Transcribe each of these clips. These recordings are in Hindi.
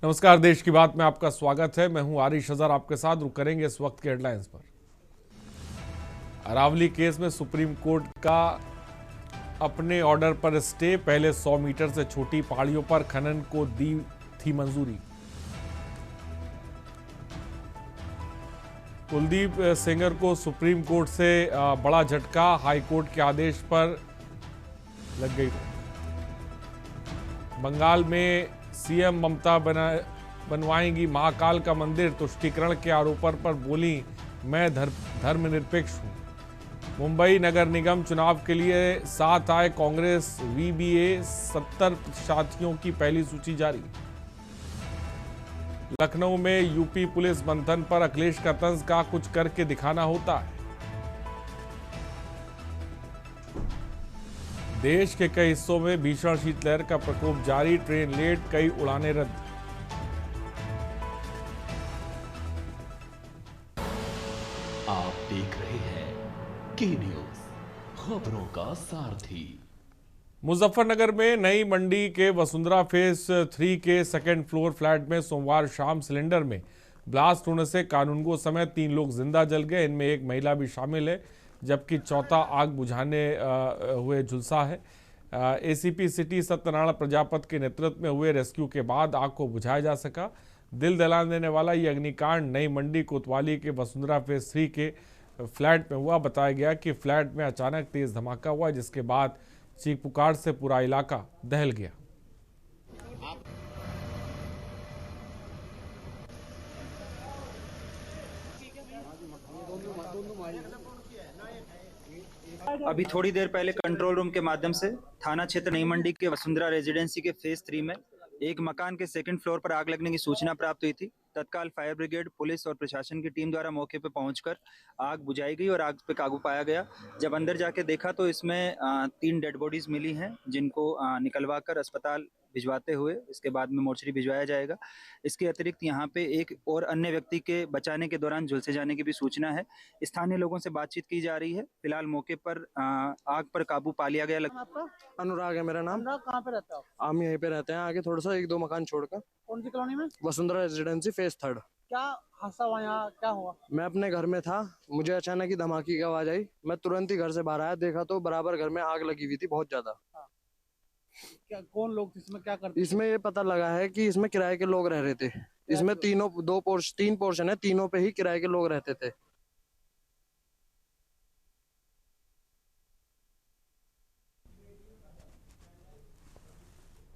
नमस्कार, देश की बात में आपका स्वागत है। मैं हूं आरिश अजहर, आपके साथ रुक करेंगे इस वक्त के हेडलाइंस पर। अरावली केस में सुप्रीम कोर्ट का अपने ऑर्डर पर स्टे। पहले 100 मीटर से छोटी पहाड़ियों पर खनन को दी थी मंजूरी। कुलदीप सेंगर को सुप्रीम कोर्ट से बड़ा झटका। हाई कोर्ट के आदेश पर लग गई। बंगाल में सीएम ममता बनवाएंगी महाकाल का मंदिर। तुष्टीकरण के आरोपों पर बोली, मैं धर्मनिरपेक्ष हूं। मुंबई नगर निगम चुनाव के लिए साथ आए कांग्रेस वीबीए। 70 प्रत्याशियों की पहली सूची जारी। लखनऊ में यूपी पुलिस मंथन पर अखिलेश का तंज, का कुछ करके दिखाना होता है। देश के कई हिस्सों में भीषण शीतलहर का प्रकोप जारी। ट्रेन लेट, कई उड़ानें रद्द। आप देख रहे हैं के न्यूज, खबरों का सारथी। मुजफ्फरनगर में नई मंडी के वसुंधरा फेज 3 के सेकंड फ्लोर फ्लैट में सोमवार शाम सिलेंडर में ब्लास्ट होने से कानूनगो समेत 3 लोग जिंदा जल गए। इनमें एक महिला भी शामिल है, जबकि चौथा आग बुझाने हुए झुलसा है। एसीपी सिटी सत्यनारायण प्रजापत के नेतृत्व में हुए रेस्क्यू के बाद आग को बुझाया जा सका। दिल दहला देने वाला ये अग्निकांड नई मंडी कोतवाली के वसुंधरा फेज 3 के फ्लैट में हुआ। बताया गया कि फ्लैट में अचानक तेज धमाका हुआ, जिसके बाद चीख पुकार से पूरा इलाका दहल गया। अभी थोड़ी देर पहले कंट्रोल रूम के माध्यम से थाना क्षेत्र नई मंडी के वसुंधरा रेजिडेंसी के फेज 3 में एक मकान के सेकंड फ्लोर पर आग लगने की सूचना प्राप्त हुई थी। तत्काल फायर ब्रिगेड, पुलिस और प्रशासन की टीम द्वारा मौके पर पहुंचकर आग बुझाई गई और आग पे काबू पाया गया। जब अंदर जाके देखा तो इसमें 3 डेड बॉडीज मिली हैं, जिनको निकलवा कर अस्पताल भिजवाते हुए इसके बाद में मोर्चरी भिजवाया जाएगा। इसके अतिरिक्त यहाँ पे एक और अन्य व्यक्ति के बचाने के दौरान झुलसे जाने की भी सूचना है। स्थानीय लोगों से बातचीत की जा रही है। फिलहाल मौके पर आग पर काबू पा लिया गया। आपका अनुराग है मेरा नाम। अनुराग कहाँ पे रहता हो? हम यहीं पे रहते हैं, आगे थोड़ा सा 1-2 मकान छोड़कर। कौन सी कॉलोनी में? Vasundhara residency phase 3। क्या हादसा हुआ, यहाँ क्या हुआ? मैं अपने घर में था, मुझे अचानक ही धमाके की आवाज आई। मैं तुरंत ही घर से बाहर आया, देखा तो बराबर घर में आग लगी हुई थी, बहुत ज्यादा। क्या कौन लोग इसमें क्या करते? इसमें ये पता लगा है कि इसमें किराए के लोग रह रहे थे। इसमें 3 पोर्शन है, तीनों पे ही किराए के लोग रहते थे।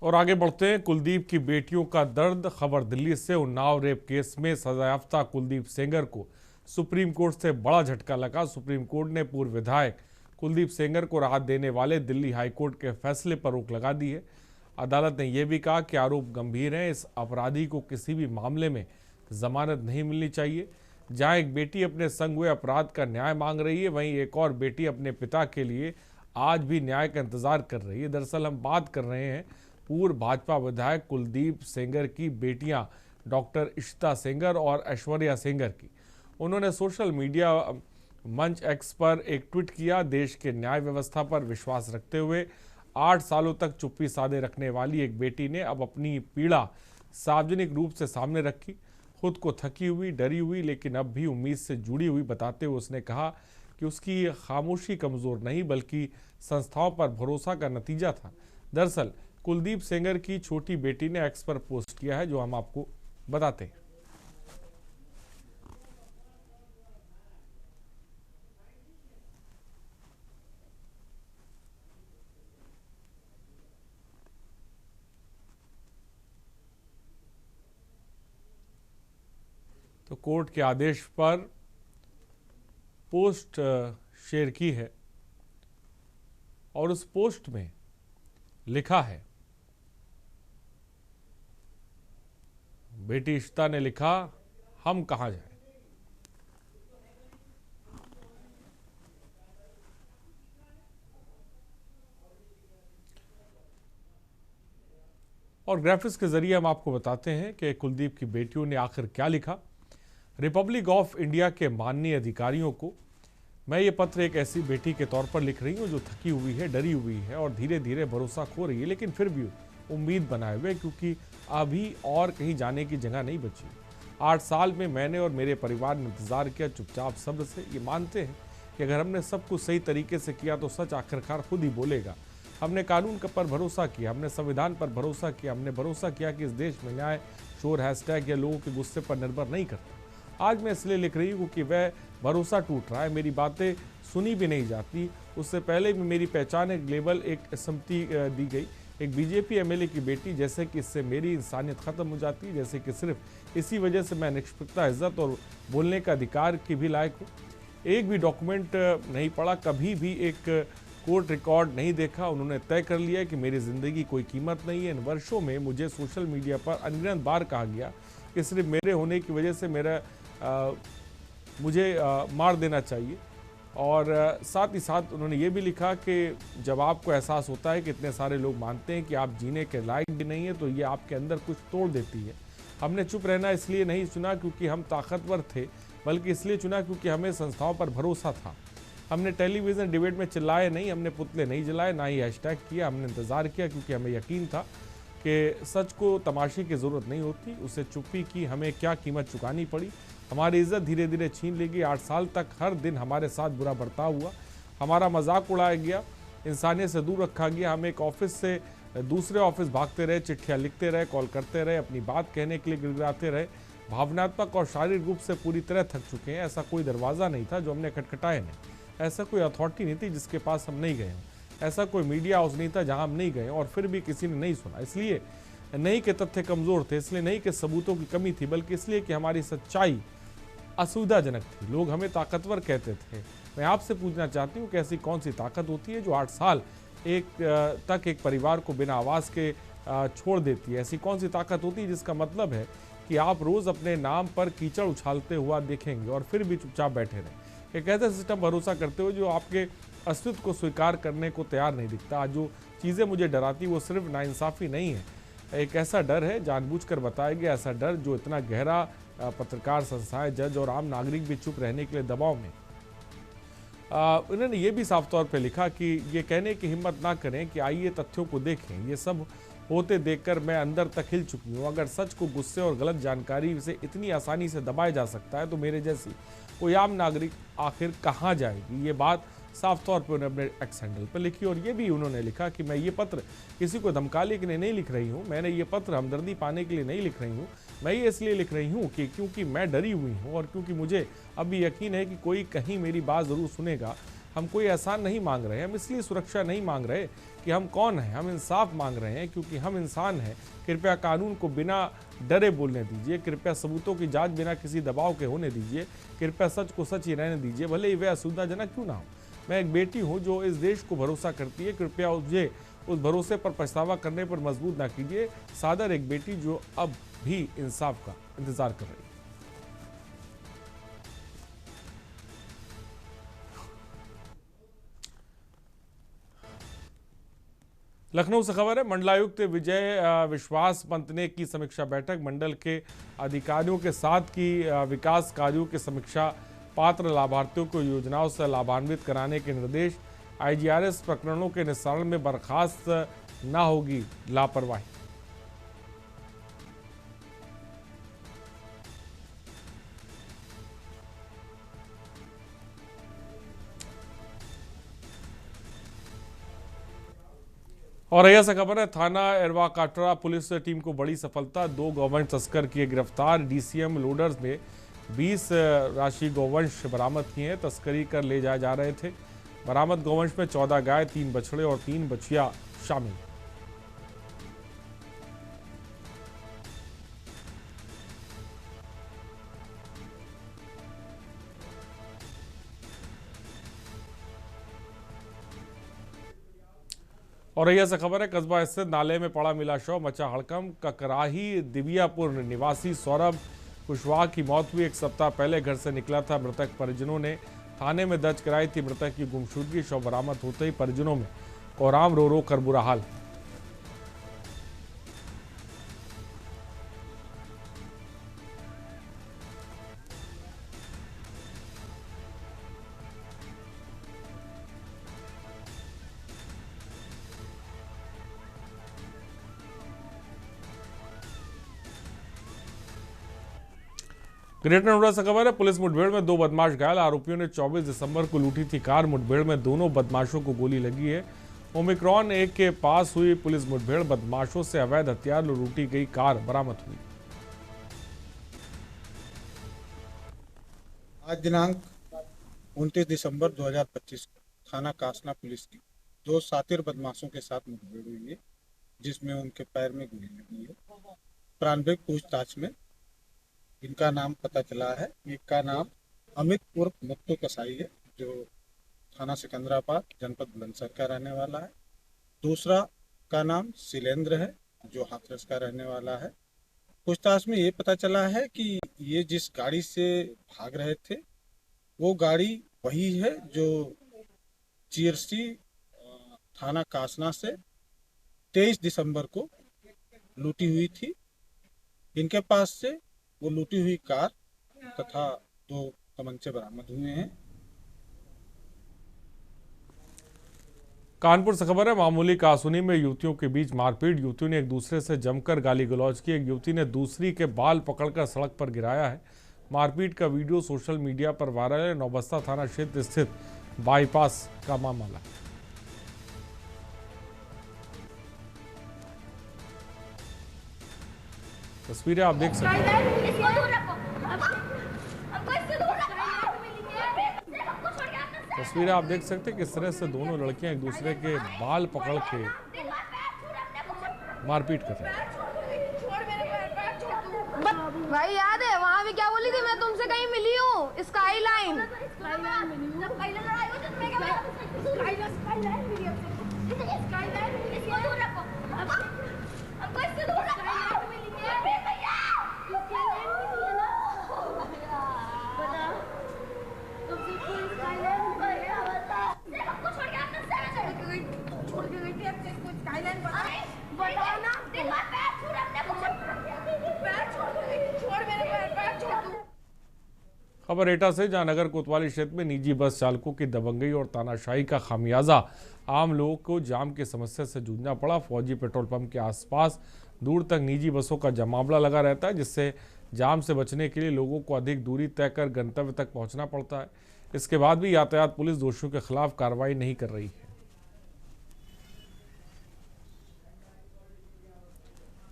और आगे बढ़ते हैं। कुलदीप की बेटियों का दर्द। खबर दिल्ली से। उन्नाव रेप केस में सजायाफ्ता कुलदीप सेंगर को सुप्रीम कोर्ट से बड़ा झटका लगा। सुप्रीम कोर्ट ने पूर्व विधायक कुलदीप सेंगर को राहत देने वाले दिल्ली हाईकोर्ट के फैसले पर रोक लगा दी है। अदालत ने यह भी कहा कि आरोप गंभीर हैं, इस अपराधी को किसी भी मामले में जमानत नहीं मिलनी चाहिए। जहां एक बेटी अपने संग हुए अपराध का न्याय मांग रही है, वहीं एक और बेटी अपने पिता के लिए आज भी न्याय का इंतजार कर रही है। दरअसल हम बात कर रहे हैं पूर्व भाजपा विधायक कुलदीप सेंगर की बेटियां डॉक्टर इशिता सेंगर और ऐश्वर्या सेंगर की। उन्होंने सोशल मीडिया मंच एक्स पर एक ट्वीट किया। देश के न्याय व्यवस्था पर विश्वास रखते हुए 8 सालों तक चुप्पी साधे रखने वाली एक बेटी ने अब अपनी पीड़ा सार्वजनिक रूप से सामने रखी। खुद को थकी हुई, डरी हुई, लेकिन अब भी उम्मीद से जुड़ी हुई बताते हुए उसने कहा कि उसकी खामोशी कमजोर नहीं बल्कि संस्थाओं पर भरोसा का नतीजा था। दरअसल कुलदीप सेंगर की छोटी बेटी ने एक्स पर पोस्ट किया है, जो हम आपको बताते हैं। तो कोर्ट के आदेश पर पोस्ट शेयर की है और उस पोस्ट में लिखा है, बेटी इशिता ने लिखा, हम कहां जाएं। और ग्राफिक्स के जरिए हम आपको बताते हैं कि कुलदीप की बेटियों ने आखिर क्या लिखा। रिपब्लिक ऑफ इंडिया के माननीय अधिकारियों को मैं ये पत्र एक ऐसी बेटी के तौर पर लिख रही हूँ जो थकी हुई है, डरी हुई है और धीरे धीरे भरोसा खो रही है, लेकिन फिर भी उम्मीद बनाए हुए, क्योंकि अभी और कहीं जाने की जगह नहीं बची। 8 साल में मैंने और मेरे परिवार ने इंतजार किया चुपचाप सब्र से। ये मानते हैं कि अगर हमने सब कुछ सही तरीके से किया तो सच आखिरकार खुद ही बोलेगा। हमने कानून पर भरोसा किया, हमने संविधान पर भरोसा किया, हमने भरोसा किया कि इस देश में न्याय शोर हैशटैग या लोगों के गुस्से पर निर्भर नहीं करता। आज मैं इसलिए लिख रही हूँ कि वह भरोसा टूट रहा है, मेरी बातें सुनी भी नहीं जाती। उससे पहले भी मेरी पहचान एक लेबल, एक सम्मति दी गई, एक बीजेपी एमएलए की बेटी, जैसे कि इससे मेरी इंसानियत खत्म हो जाती है, जैसे कि सिर्फ इसी वजह से मैं निष्पक्षता, इज्जत और बोलने का अधिकार की भी लायक हूँ। एक भी डॉक्यूमेंट नहीं पढ़ा, कभी भी एक कोर्ट रिकॉर्ड नहीं देखा। उन्होंने तय कर लिया कि मेरी ज़िंदगी कोई कीमत नहीं है। इन वर्षों में मुझे सोशल मीडिया पर अनगिनत बार कहा गया कि सिर्फ मेरे होने की वजह से मुझे मार देना चाहिए। और साथ ही साथ उन्होंने ये भी लिखा कि जब आपको एहसास होता है कि इतने सारे लोग मानते हैं कि आप जीने के लायक भी नहीं है, तो ये आपके अंदर कुछ तोड़ देती है। हमने चुप रहना इसलिए नहीं चुना क्योंकि हम ताकतवर थे, बल्कि इसलिए चुना क्योंकि हमें संस्थाओं पर भरोसा था। हमने टेलीविज़न डिबेट में चिल्लाए नहीं, हमने पुतले नहीं जलाए, ना ही हैशटैग किया। हमने इंतज़ार किया क्योंकि हमें यकीन था कि सच को तमाशे की ज़रूरत नहीं होती। उसे चुप्पी की हमें क्या कीमत चुकानी पड़ी। हमारी इज्जत धीरे धीरे छीन ली गई। 8 साल तक हर दिन हमारे साथ बुरा बर्ताव हुआ, हमारा मजाक उड़ाया गया, इंसानियत से दूर रखा गया। हम एक ऑफिस से दूसरे ऑफिस भागते रहे, चिट्ठियाँ लिखते रहे, कॉल करते रहे, अपनी बात कहने के लिए गिड़गिड़ाते रहे। भावनात्मक और शारीरिक रूप से पूरी तरह थक चुके हैं। ऐसा कोई दरवाज़ा नहीं था जो हमने खटखटाया नहीं, ऐसा कोई अथॉरिटी नहीं थी जिसके पास हम नहीं गए हों, ऐसा कोई मीडिया हाउस नहीं था जहां हम नहीं गए और फिर भी किसी ने नहीं सुना। इसलिए नहीं कि तथ्य कमज़ोर थे, इसलिए नहीं कि सबूतों की कमी थी, बल्कि इसलिए कि हमारी सच्चाई असुविधाजनक थी। लोग हमें ताकतवर कहते थे। मैं आपसे पूछना चाहती हूँ कि ऐसी कौन सी ताकत होती है जो 8 साल तक एक परिवार को बिना आवाज़ के छोड़ देती है? ऐसी कौन सी ताकत होती है जिसका मतलब है कि आप रोज़ अपने नाम पर कीचड़ उछालते हुआ देखेंगे और फिर भी चुपचाप बैठे रहें? एक ऐसा सिस्टम भरोसा करते हुए जो आपके अस्तित्व को स्वीकार करने को तैयार नहीं दिखता। जो चीज़ें मुझे डराती वो सिर्फ नाइंसाफ़ी नहीं है, एक ऐसा डर है, जानबूझकर बताया गया ऐसा डर, जो इतना गहरा पत्रकार, संस्थाएं, जज और आम नागरिक भी चुप रहने के लिए दबाव में। उन्होंने ये भी साफ तौर पे लिखा कि ये कहने की हिम्मत ना करें कि आइए तथ्यों को देखें। ये सब होते देखकर मैं अंदर तक हिल चुकी हूँ। अगर सच को गुस्से और गलत जानकारी से इतनी आसानी से दबाया जा सकता है तो मेरे जैसी कोई आम नागरिक आखिर कहाँ जाएगी? ये बात साफ तौर पर उन्होंने अपने एक्स हैंडल पर लिखी। और ये भी उन्होंने लिखा कि मैं ये पत्र किसी को धमकाने के लिए नहीं लिख रही हूँ, मैंने ये पत्र हमदर्दी पाने के लिए नहीं लिख रही हूँ, मैं ये इसलिए लिख रही हूँ कि क्योंकि मैं डरी हुई हूँ और क्योंकि मुझे अभी यकीन है कि कोई कहीं मेरी बात ज़रूर सुनेगा। हम कोई एहसान नहीं मांग रहे, हम इसलिए सुरक्षा नहीं मांग रहे कि हम कौन हैं, हम इंसाफ मांग रहे हैं क्योंकि हम इंसान हैं। कृपया कानून को बिना डरे बोलने दीजिए, कृपया सबूतों की जांच बिना किसी दबाव के होने दीजिए, कृपया सच को सच ही रहने दीजिए, भले ही वह असुविधाजनक क्यों ना हो। मैं एक बेटी हूँ जो इस देश को भरोसा करती है, कृपया मुझे उस भरोसे पर पछतावा करने पर मजबूर ना कीजिए। सादर एक बेटी जो अब भी इंसाफ का इंतजार कर रही है। लखनऊ से खबर है, मंडलायुक्त विजय विश्वास पंत ने की समीक्षा बैठक। मंडल के अधिकारियों के साथ की विकास कार्यों की समीक्षा। पात्र लाभार्थियों को योजनाओं से लाभान्वित कराने के निर्देश। आईजीआरएस प्रकरणों के निस्तारण में बर्खास्त ना होगी लापरवाही। और अय्या से खबर है, थाना एरवा काटरा पुलिस टीम को बड़ी सफलता। 2 गौवंश तस्कर किए गिरफ्तार। डीसीएम लोडर्स में 20 राशि गौवंश बरामद किए हैं, तस्करी कर ले जाए जा रहे थे। बरामद गौवंश में 14 गाय, 3 बछड़े और 3 बछिया शामिल। और अय्या से खबर है, कस्बा स्थित नाले में पड़ा मिला शव, मचा हड़कंप। ककराही दिव्यापुर निवासी सौरभ कुशवाहा की मौत हुई। 1 सप्ताह पहले घर से निकला था। मृतक परिजनों ने थाने में दर्ज कराई थी मृतक की गुमशुदगी। शव बरामद होते ही परिजनों में कोहराम रो रो कर बुरा हाल। ग्रेटर नोएडा से खबर है, पुलिस मुठभेड़ में 2 बदमाश घायल। आरोपियों ने 24 दिसंबर को लूटी थी कार। मुठभेड़ में दोनों बदमाशों को गोली लगी है। ओमिक्रॉन 1 के पास हुई पुलिस मुठभेड़, बदमाशों से अवैध हथियार और लूटी गई कार बरामद हुई। आज दिनांक 29 दिसंबर 2025 को थाना कासना पुलिस की 2 शातिर बदमाशों के साथ मुठभेड़ हुई है, जिसमें उनके पैर में गोली लगी है। प्रारंभिक पूछताछ में इनका नाम पता चला है। एक का नाम अमित उर्फ मुत्तू कसाई है, जो थाना सिकंदराबाद जनपद बुलंदशहर का रहने वाला है। दूसरा का नाम शिलेंद्र है, जो हाथरस का रहने वाला है। पूछताछ में ये पता चला है कि ये जिस गाड़ी से भाग रहे थे वो गाड़ी वही है जो चीरसी थाना कासना से 23 दिसंबर को लूटी हुई थी। इनके पास से वो लूटी हुई कार तथा 2 तमंचे बरामद हुए हैं। कानपुर से खबर है, मामूली कासुनी में युवतियों के बीच मारपीट। युवतियों ने एक दूसरे से जमकर गाली गलौज की। एक युवती ने दूसरी के बाल पकड़कर सड़क पर गिराया है। मारपीट का वीडियो सोशल मीडिया पर वायरल है। नौबस्ता थाना क्षेत्र स्थित बाईपास का मामला है। तस्वीरें आप देख सकते हैं। तस्वीरें आप देख सकते हैं किस तरह से दोनों लड़कियां एक दूसरे के बाल पकड़ के मारपीट कर रही हैं। भाई याद है वहाँ भी क्या बोली थी, मैं तुमसे कहीं मिली हूँ, स्काई लाइन। खबर एटा से, जहां नगर कोतवाली क्षेत्र में निजी बस चालकों की दबंगई और तानाशाही का खामियाजा आम लोगों को जाम की समस्या से जूझना पड़ा। फौजी पेट्रोल पंप के आसपास दूर तक निजी बसों का जमावड़ा लगा रहता है, जिससे जाम से बचने के लिए लोगों को अधिक दूरी तय कर गंतव्य तक पहुंचना पड़ता है। इसके बाद भी यातायात पुलिस दोषियों के खिलाफ कार्रवाई नहीं कर रही है।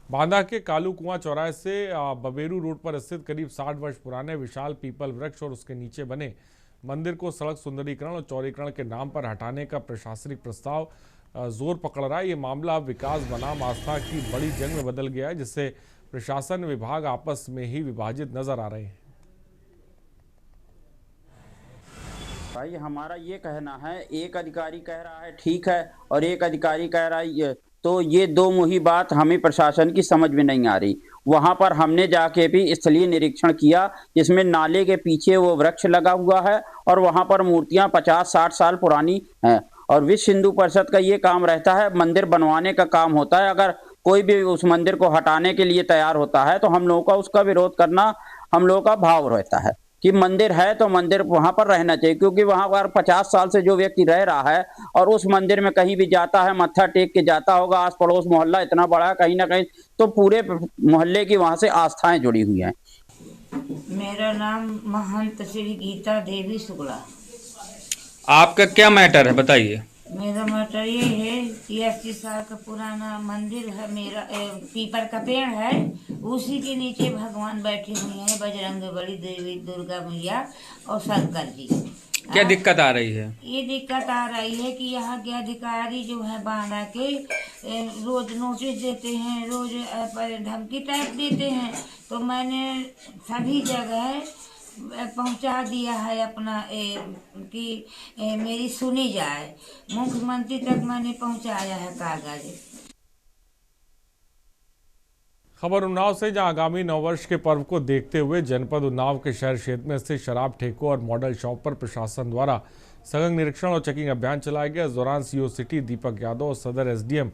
बांदा के कालू कुआं चौराहे से बबेरू रोड पर स्थित करीब 60 वर्ष पुराने विशाल पीपल वृक्ष और उसके नीचे बने मंदिर को सड़क सुंदरीकरण और चौड़ीकरण के नाम पर हटाने का प्रशासनिक प्रस्ताव जोर पकड़ रहा है। ये मामला अब विकास बनाम आस्था की बड़ी जंग में बदल गया है, जिससे प्रशासन विभाग आपस में ही विभाजित नजर आ रहे हैं। भाई हमारा ये कहना है, एक अधिकारी कह रहा है ठीक है और एक अधिकारी कह रहा है तो ये दो मुही बात हमें प्रशासन की समझ में नहीं आ रही। वहां पर हमने जाके भी स्थलीय निरीक्षण किया, जिसमें नाले के पीछे वो वृक्ष लगा हुआ है और वहां पर मूर्तियां 50-60 साल पुरानी हैं। और विश्व हिंदू परिषद का ये काम रहता है, मंदिर बनवाने का काम होता है। अगर कोई भी उस मंदिर को हटाने के लिए तैयार होता है तो हम लोगों का उसका विरोध करना हम लोगों का भाव रहता है कि मंदिर है तो मंदिर वहां पर रहना चाहिए, क्योंकि वहां पर 50 साल से जो व्यक्ति रह रहा है और उस मंदिर में कहीं भी जाता है मत्था टेक के जाता होगा। आस पड़ोस मोहल्ला इतना बड़ा है, कहीं ना कहीं तो पूरे मोहल्ले की वहां से आस्थाएं जुड़ी हुई हैं। मेरा नाम महंत श्री गीता देवी शुक्ला। आपका क्या मैटर है बताइए। मेरा मैटर ये है कि 80 साल का पुराना मंदिर है, मेरा पीपल का पेड़ है, उसी के नीचे भगवान बैठे हुए हैं, बजरंगबली, देवी दुर्गा मैया और शंकर जी। क्या दिक्कत आ रही है? ये दिक्कत आ रही है कि यहाँ के अधिकारी जो है बांदा के रोज नोटिस देते हैं, रोज धमकी टाइप देते हैं। तो मैंने सभी जगह पहुंचा दिया है अपना कि मेरी सुनी जाए। मुख्यमंत्री तक मैंने पहुंचाया है कागज। खबर उन्नाव से, जहां आगामी नववर्ष के पर्व को देखते हुए जनपद उन्नाव के शहर क्षेत्र में स्थित शराब ठेकों और मॉडल शॉप पर प्रशासन द्वारा सघन निरीक्षण और चेकिंग अभियान चलाया गया। इस दौरान सीओ सिटी दीपक यादव और सदर एसडीएम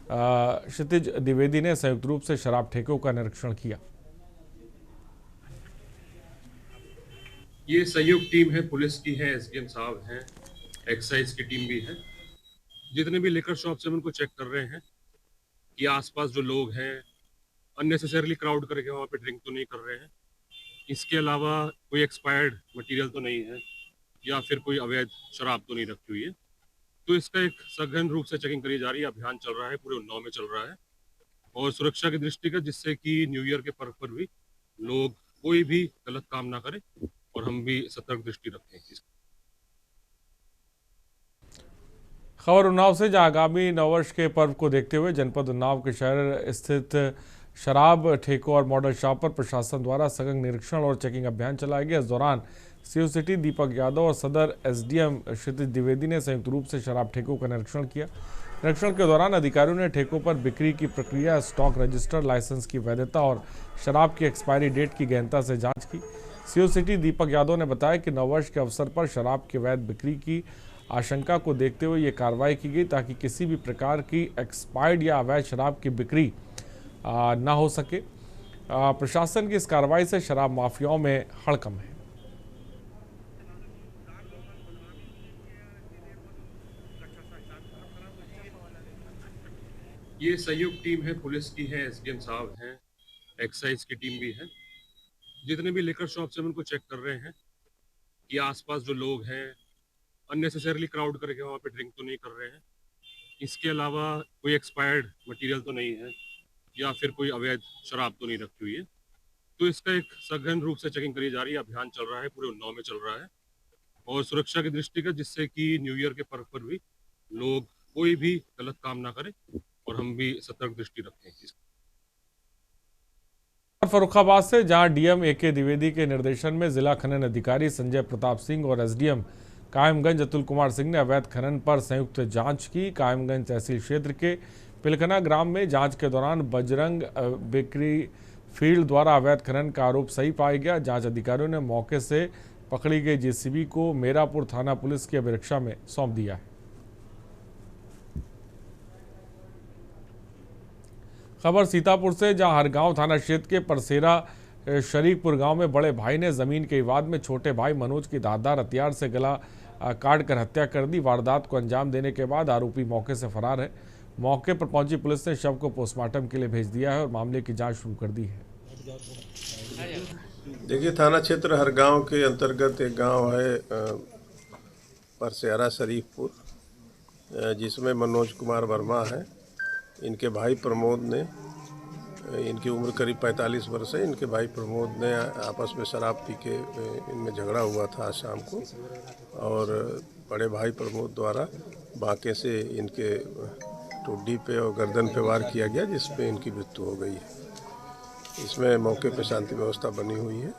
क्षितिज द्विवेदी ने संयुक्त रूप से शराब ठेकों का निरीक्षण किया। ये संयुक्त टीम है, पुलिस की है, एसडीएम साहब हैं, एक्साइज की टीम भी है। जितने भी लिकर शॉप से हम उनको चेक कर रहे हैं कि आसपास जो लोग हैं अननेसेसरली क्राउड करके वहाँ पे ड्रिंक तो नहीं कर रहे हैं। इसके अलावा कोई एक्सपायर्ड मटेरियल तो नहीं है या फिर कोई अवैध शराब तो नहीं रखी हुई है। तो इसका एक सघन रूप से चेकिंग करी जा रही है, अभियान चल रहा है, पूरे उन्नाव में चल रहा है और सुरक्षा की दृष्टिगत, जिससे कि न्यू ईयर के पर्व पर भी लोग कोई भी गलत काम ना करें और हम भी सतर्क दृष्टि रखें। खबर उन्नाव से, जहां आगामी नववर्ष के पर्व को देखते हुए जनपद उन्नाव के शहर स्थित शराब ठेकों और मॉडल शॉप पर प्रशासन द्वारा सघन निरीक्षण और चेकिंग अभियान चलाया गया। इस दौरान सीओ सिटी दीपक यादव और सदर एसडीएम क्षितिज द्विवेदी ने संयुक्त रूप से शराब ठेकों का निरीक्षण किया। निरीक्षण के दौरान अधिकारियों ने ठेकों पर बिक्री की प्रक्रिया, स्टॉक रजिस्टर, लाइसेंस की वैधता और शराब की एक्सपायरी डेट की गहनता से जांच की। सीओ सिटी दीपक यादव ने बताया कि नववर्ष के अवसर पर शराब की अवैध बिक्री की आशंका को देखते हुए ये कार्रवाई की गई ताकि किसी भी प्रकार की एक्सपायर्ड या अवैध शराब की बिक्री ना हो सके। प्रशासन की इस कार्रवाई से शराब माफियाओं में हड़कंप है। ये संयुक्त टीम है, पुलिस की है, एसडीएम साहब हैं, एक्साइज की टीम भी है। जितने भी लिकर शॉप्स हैं उनको चेक कर रहे हैं कि आसपास जो लोग हैं अननेसेसरली क्राउड करके वहाँ पे ड्रिंक तो नहीं कर रहे हैं। इसके अलावा कोई एक्सपायर्ड मटेरियल तो नहीं है या फिर कोई अवैध शराब तो नहीं रखी हुई है। तो इसका एक सघन रूप से चेकिंग करी जा रही है, अभियान चल रहा है, पूरे उन्नाव में चल रहा है और सुरक्षा की दृष्टिगत, जिससे कि न्यू ईयर के पर्व पर भी लोग कोई भी गलत काम ना करें और हम भी सतर्क दृष्टि रखें। फर्रुखाबाद से, जहां डीएम एके द्विवेदी के निर्देशन में जिला खनन अधिकारी संजय प्रताप सिंह और एसडीएम कायमगंज अतुल कुमार सिंह ने अवैध खनन पर संयुक्त जांच की। कायमगंज तहसील क्षेत्र के पिलखना ग्राम में जांच के दौरान बजरंग बेकरी फील्ड द्वारा अवैध खनन का आरोप सही पाया गया। जांच अधिकारियों ने मौके से पकड़ी गई जेसीबी को मेरापुर थाना पुलिस की अभिरक्षा में सौंप दिया है। खबर सीतापुर से, जहां हरगांव थाना क्षेत्र के परसेरा शरीकपुर गांव में बड़े भाई ने जमीन के विवाद में छोटे भाई मनोज की धारदार हथियार से गला काट कर हत्या कर दी। वारदात को अंजाम देने के बाद आरोपी मौके से फरार है। मौके पर पहुंची पुलिस ने शव को पोस्टमार्टम के लिए भेज दिया है और मामले की जांच शुरू कर दी है। देखिए, थाना क्षेत्र हरगांव के अंतर्गत एक गांव है परसेरा शरीफपुर, जिसमें मनोज कुमार वर्मा है। इनके भाई प्रमोद ने, इनकी उम्र करीब 45 वर्ष है, इनके भाई प्रमोद ने आपस में शराब पी के इनमें झगड़ा हुआ था आज शाम को और बड़े भाई प्रमोद द्वारा बांके से इनके ठुड्डी पे और गर्दन पे वार किया गया, जिसमें इनकी मृत्यु हो गई है। इसमें मौके पे शांति व्यवस्था बनी हुई है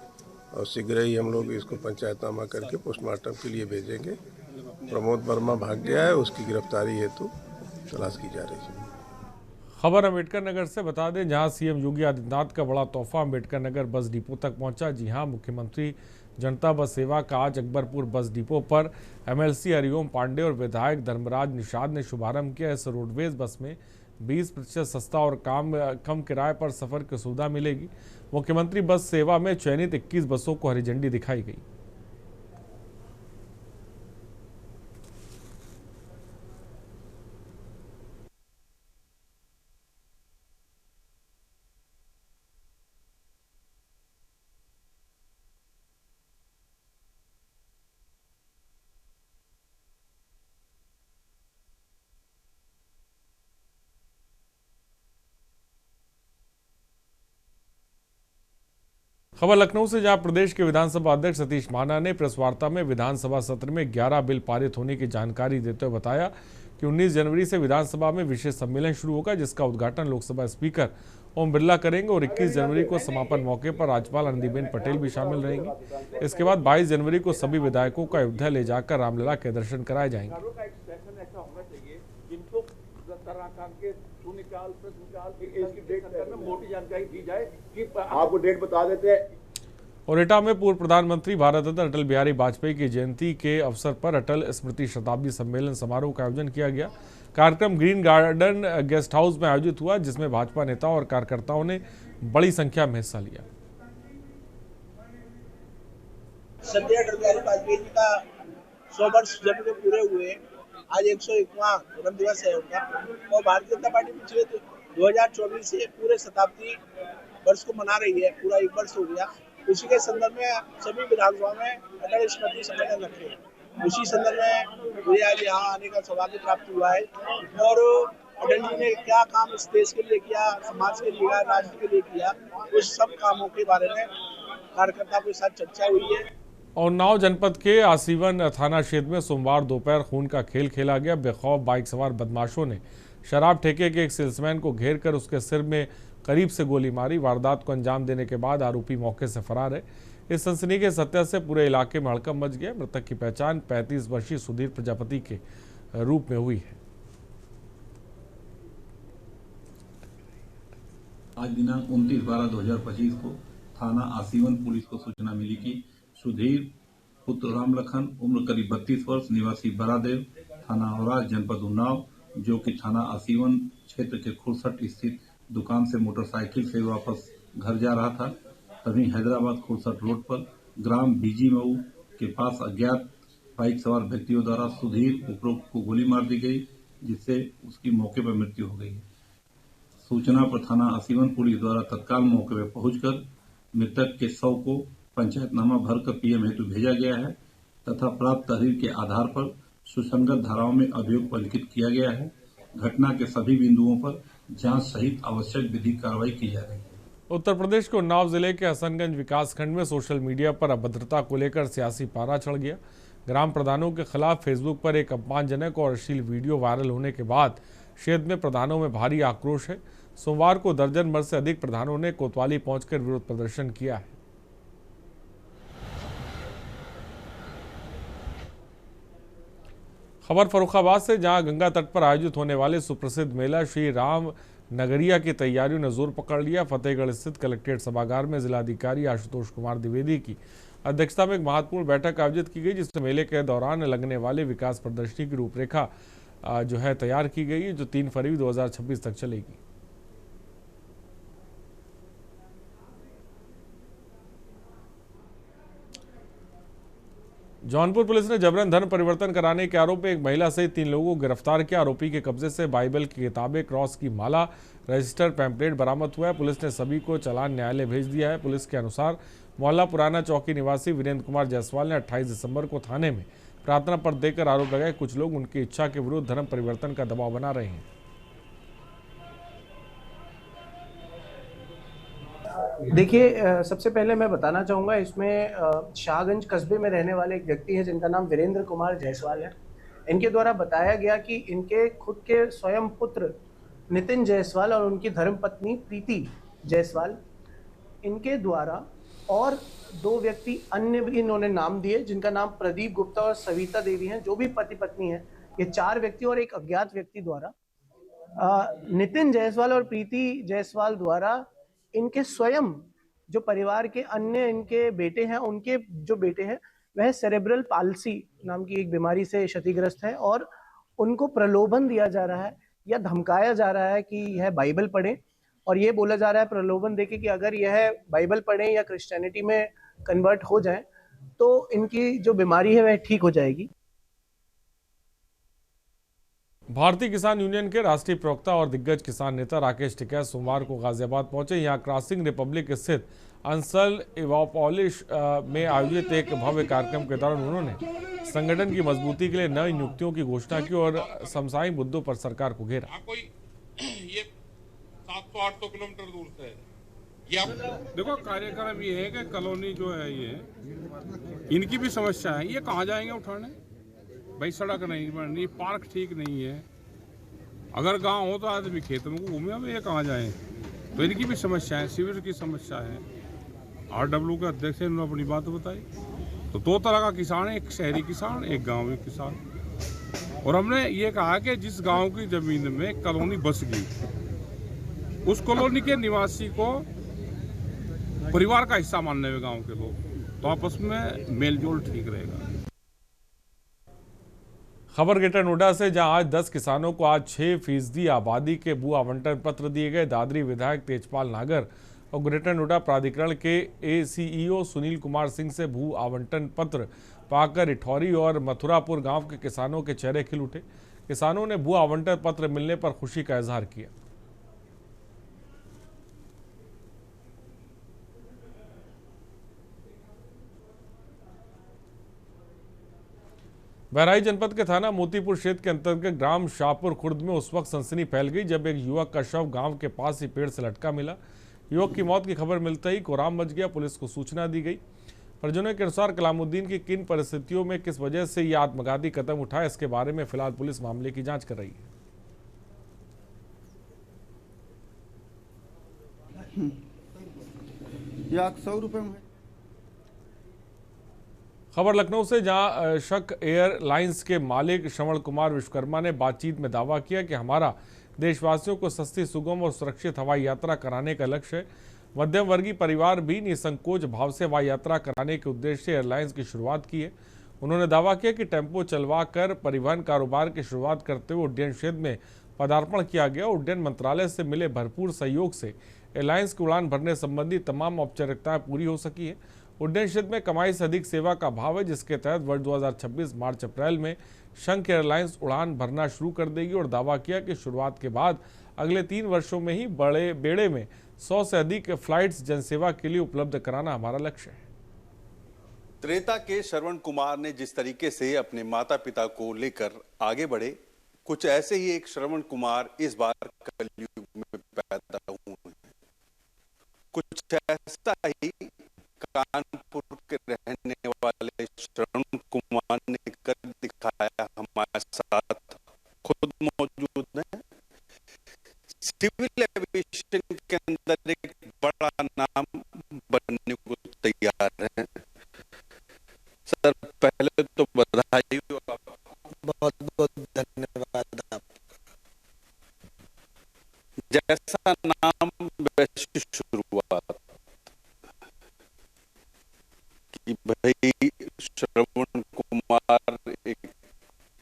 और शीघ्र ही हम लोग इसको पंचायतनामा करके पोस्टमार्टम के लिए भेजेंगे। प्रमोद वर्मा भाग गया है, उसकी गिरफ्तारी हेतु तलाश की जा रही है। खबर अम्बेडकर नगर से बता दें, जहां सीएम योगी आदित्यनाथ का बड़ा तोहफा अम्बेडकर नगर बस डिपो तक पहुंचा। जी हां, मुख्यमंत्री जनता बस सेवा का आज अकबरपुर बस डिपो पर एमएलसी हरिओम पांडे और विधायक धर्मराज निषाद ने शुभारंभ किया। इस रोडवेज बस में 20% सस्ता और कम किराए पर सफर की सुविधा मिलेगी। मुख्यमंत्री बस सेवा में चयनित 21 बसों को हरी झंडी दिखाई गई। खबर लखनऊ से, जहां प्रदेश के विधानसभा अध्यक्ष सतीश महाना ने प्रेस वार्ता में विधानसभा सत्र में 11 बिल पारित होने की जानकारी देते हुए बताया कि 19 जनवरी से विधानसभा में विशेष सम्मेलन शुरू होगा, जिसका उद्घाटन लोकसभा स्पीकर ओम बिरला करेंगे और 21 जनवरी को समापन मौके पर राज्यपाल आनंदीबेन पटेल भी शामिल रहेंगी। इसके बाद 22 जनवरी को सभी विधायकों को अयोध्या ले जाकर रामलला के दर्शन कराए जाएंगे। मोटी जानकारी दी जाए कि आपको डेट बता देते हैं। ओरेटा में पूर्व प्रधानमंत्री भारत रत्न अटल बिहारी वाजपेयी की जयंती के अवसर पर अटल स्मृति शताब्दी सम्मेलन समारोह का आयोजन किया गया। कार्यक्रम ग्रीन गार्डन गेस्ट हाउस में आयोजित हुआ, जिसमें भाजपा नेताओं और कार्यकर्ताओं ने बड़ी संख्या में हिस्सा लिया। श्रद्धेय अटल बिहारी वाजपेयी जी का 100 वर्ष जब के पूरे हुए, आज 101वां जन्म दिवस है उनका, और भारतीय जनता पार्टी पिछले 2024 से पूरे शताब्दी वर्ष को मना रही है। पूरा 1 वर्ष हो गया उसी के संदर्भ में सभी विधानसभा में अटल स्मृति सम्मेलन रखे हैं। उसी संदर्भ में मुझे आज यहाँ आने का सौभाग्य प्राप्त हुआ है और अटल जी ने क्या काम इस देश के लिए किया, समाज के लिए किया, राष्ट्र के लिए किया, उस सब कामों के बारे में कार्यकर्ताओं के साथ चर्चा हुई है। उन्नाव जनपद के आसीवन थाना क्षेत्र में सोमवार दोपहर खून का खेल खेला गया। बेखौफ बाइक सवार बदमाशों ने शराब ठेके के एक सेल्समैन को घेर कर उसके सिर में करीब से गोली मारी। वारदात को अंजाम देने के बाद आरोपी मौके से फरार है। इस सनसनीखेज हत्या से पूरे इलाके में हड़कंप मच गया। मृतक की पहचान 35 वर्षीय सुधीर प्रजापति के रूप में हुई है। आज दिनांक 29/12/2025 को थाना आसीवन पुलिस को सूचना मिली कि सुधीर पुत्र राम लखन उम्र करीब 32 वर्ष निवासी बरादेव थाना औराज जनपद उन्नाव जो कि थाना आसीवन क्षेत्र के खुरसट स्थित दुकान से मोटरसाइकिल से वापस घर जा रहा था। तभी हैदराबाद खुरसट रोड पर ग्राम बीजी मऊ के पास अज्ञात बाइक सवार व्यक्तियों द्वारा सुधीर उपरोक्त को गोली मार दी गई, जिससे उसकी मौके पर मृत्यु हो गई। सूचना पर थाना आसीवन पुलिस द्वारा तत्काल मौके पर पहुंचकर मृतक के शव को पंचायतनामा भरकर पीएम हेतु भेजा गया है तथा प्राप्त तहरीर के आधार पर सुसंगत धाराओं में अभियोग पंजीकृत किया गया है। घटना के सभी बिंदुओं पर जांच सहित आवश्यक विधिक कार्रवाई की जा रही है। उत्तर प्रदेश के उन्नाव जिले के हसनगंज विकासखंड में सोशल मीडिया पर अभद्रता को लेकर सियासी पारा चढ़ गया। ग्राम प्रधानों के खिलाफ फेसबुक पर एक अपमानजनक और अश्लील वीडियो वायरल होने के बाद क्षेत्र में प्रधानों में भारी आक्रोश है। सोमवार को दर्जन भर से अधिक प्रधानों ने कोतवाली पहुंचकर विरोध प्रदर्शन किया है। खबर फर्रुखाबाद से, जहां गंगा तट पर आयोजित होने वाले सुप्रसिद्ध मेला श्री राम नगरिया की तैयारियों ने जोर पकड़ लिया। फतेहगढ़ स्थित कलेक्ट्रेट सभागार में जिलाधिकारी आशुतोष कुमार द्विवेदी की अध्यक्षता में एक महत्वपूर्ण बैठक आयोजित की गई, जिसमें मेले के दौरान लगने वाले विकास प्रदर्शनी की रूपरेखा तैयार की गई है, जो 3 फरवरी 2026 तक चलेगी। जौनपुर पुलिस ने जबरन धर्म परिवर्तन कराने के आरोप में एक महिला सहित 3 लोगों को गिरफ्तार किया। आरोपी के कब्जे से बाइबल की किताबें, क्रॉस की माला, रजिस्टर, पैम्पलेट बरामद हुआ है। पुलिस ने सभी को चालान न्यायालय भेज दिया है। पुलिस के अनुसार मोहल्ला पुराना चौकी निवासी वीरेंद्र कुमार जायसवाल ने 28 दिसंबर को थाने में प्रार्थना पत्र देकर आरोप लगाया कुछ लोग उनकी इच्छा के विरुद्ध धर्म परिवर्तन का दबाव बना रहे हैं। देखिए, सबसे पहले मैं बताना चाहूँगा, इसमें शाहगंज कस्बे में रहने वाले एक व्यक्ति है जिनका नाम वीरेंद्र कुमार जायसवाल है। इनके द्वारा बताया गया कि इनके खुद के स्वयं पुत्र नितिन जायसवाल और उनकी धर्मपत्नी प्रीति जायसवाल, इनके द्वारा और 2 व्यक्ति अन्य भी इन्होंने नाम दिए, जिनका नाम प्रदीप गुप्ता और सविता देवी हैं, जो भी पति पत्नी हैं। ये 4 व्यक्ति और एक अज्ञात व्यक्ति द्वारा नितिन जायसवाल और प्रीति जायसवाल द्वारा इनके स्वयं जो परिवार के अन्य इनके बेटे हैं, उनके जो बेटे हैं वह सेरेब्रल पाल्सी नाम की एक बीमारी से क्षतिग्रस्त है और उनको प्रलोभन दिया जा रहा है या धमकाया जा रहा है कि यह बाइबल पढ़ें, और ये बोला जा रहा है प्रलोभन देके कि अगर यह बाइबल पढ़ें या क्रिश्चियनिटी में कन्वर्ट हो जाएं तो इनकी जो बीमारी है वह ठीक हो जाएगी। भारतीय किसान यूनियन के राष्ट्रीय प्रवक्ता और दिग्गज किसान नेता राकेश टिकैत सोमवार को गाजियाबाद पहुंचे। यहां क्रॉसिंग रिपब्लिक स्थित अंसल इवापोलिस में आयोजित एक भव्य कार्यक्रम के दौरान उन्होंने संगठन की मजबूती के लिए नई नियुक्तियों की घोषणा की और समसामयिक मुद्दों पर सरकार को घेरा। ये 700-800 किलोमीटर दूर से देखो, कार्यक्रम ये है कि कॉलोनी जो है ये इनकी भी समस्या है। ये कहाँ जाएंगे उठाने? भाई सड़क नहीं बननी, पार्क ठीक नहीं है। अगर गांव हो तो आदमी खेत में घूमे, अब ये कहाँ जाए? तो इनकी भी समस्या है, सीवर की समस्या है। RW के अध्यक्ष ने उन्होंने अपनी बात बताई। तो 2 तरह का किसान है, एक शहरी किसान, एक गाँव में किसान। और हमने ये कहा कि जिस गाँव की जमीन में कॉलोनी बस गई, उस कॉलोनी के निवासी को परिवार का हिस्सा मानने हुए गाँव के लोग, तो आपस में मेलजोल ठीक रहेगा। खबर ग्रेटर नोएडा से, जहां आज 10 किसानों को आज 6% आबादी के भू आवंटन पत्र दिए गए। दादरी विधायक तेजपाल नागर और ग्रेटर नोएडा प्राधिकरण के ACEO सुनील कुमार सिंह से भू आवंटन पत्र पाकर इठौरी और मथुरापुर गांव के किसानों के चेहरे खिल उठे। किसानों ने भू आवंटन पत्र मिलने पर खुशी का इजहार किया। बहराइच जनपद के थाना मोतीपुर क्षेत्र के अंतर्गत ग्राम शाहपुर खुर्द में उस वक्त सनसनी फैल गई जब एक युवक का शव गांव के पास ही पेड़ से लटका मिला। युवक की मौत की खबर मिलते ही कोहराम मच गया। पुलिस को सूचना दी गई। परिजनों के अनुसार कलामुद्दीन की किन परिस्थितियों में किस वजह से ये आत्मघाती कदम उठाया, इसके बारे में फिलहाल पुलिस मामले की जांच कर रही है। खबर लखनऊ से, जहां शक एयरलाइंस के मालिक श्रवण कुमार विश्वकर्मा ने बातचीत में दावा किया कि हमारा देशवासियों को सस्ती, सुगम और सुरक्षित हवाई यात्रा कराने का लक्ष्य है। मध्यम वर्गीय परिवार भी निसंकोच भाव से हवाई यात्रा कराने के उद्देश्य से एयरलाइंस की शुरुआत की है। उन्होंने दावा किया कि टेम्पो चलवा कर परिवहन कारोबार की शुरुआत करते हुए उड्डयन क्षेत्र में पदार्पण किया गया। उड्डयन मंत्रालय से मिले भरपूर सहयोग से एयरलाइंस की उड़ान भरने संबंधी तमाम औपचारिकताएं पूरी हो सकी है। उड्डयन क्षेत्र में कमाई से अधिक सेवा का भाव है, जिसके तहत वर्ष 2026 मार्च अप्रैल में शंख एयरलाइंस उड़ान भरना शुरू कर देगी और दावा किया कि शुरुआत के बाद अगले 3 वर्षों में ही बड़े बेड़े में 100 से अधिक फ्लाइट्स जनसेवा के लिए उपलब्ध कराना हमारा लक्ष्य है। त्रेता के श्रवण कुमार ने जिस तरीके से अपने माता पिता को लेकर आगे बढ़े, कुछ ऐसे ही एक श्रवण कुमार इस बार कलयुग में पैदा हुए हैं। कुछ ऐसा ही कानपुर के रहने वाले श्रवण कुमार ने कर दिखाया। हमारे साथ खुद मौजूद है। सिविल एविएशन के अंदर एक बड़ा नाम बनने को तैयार है। सर, पहले तो बधाई हो, बहुत बहुत धन्यवाद आपका। जैसा नाम वैसी शुरुआत कि भाई श्रवण कुमार एक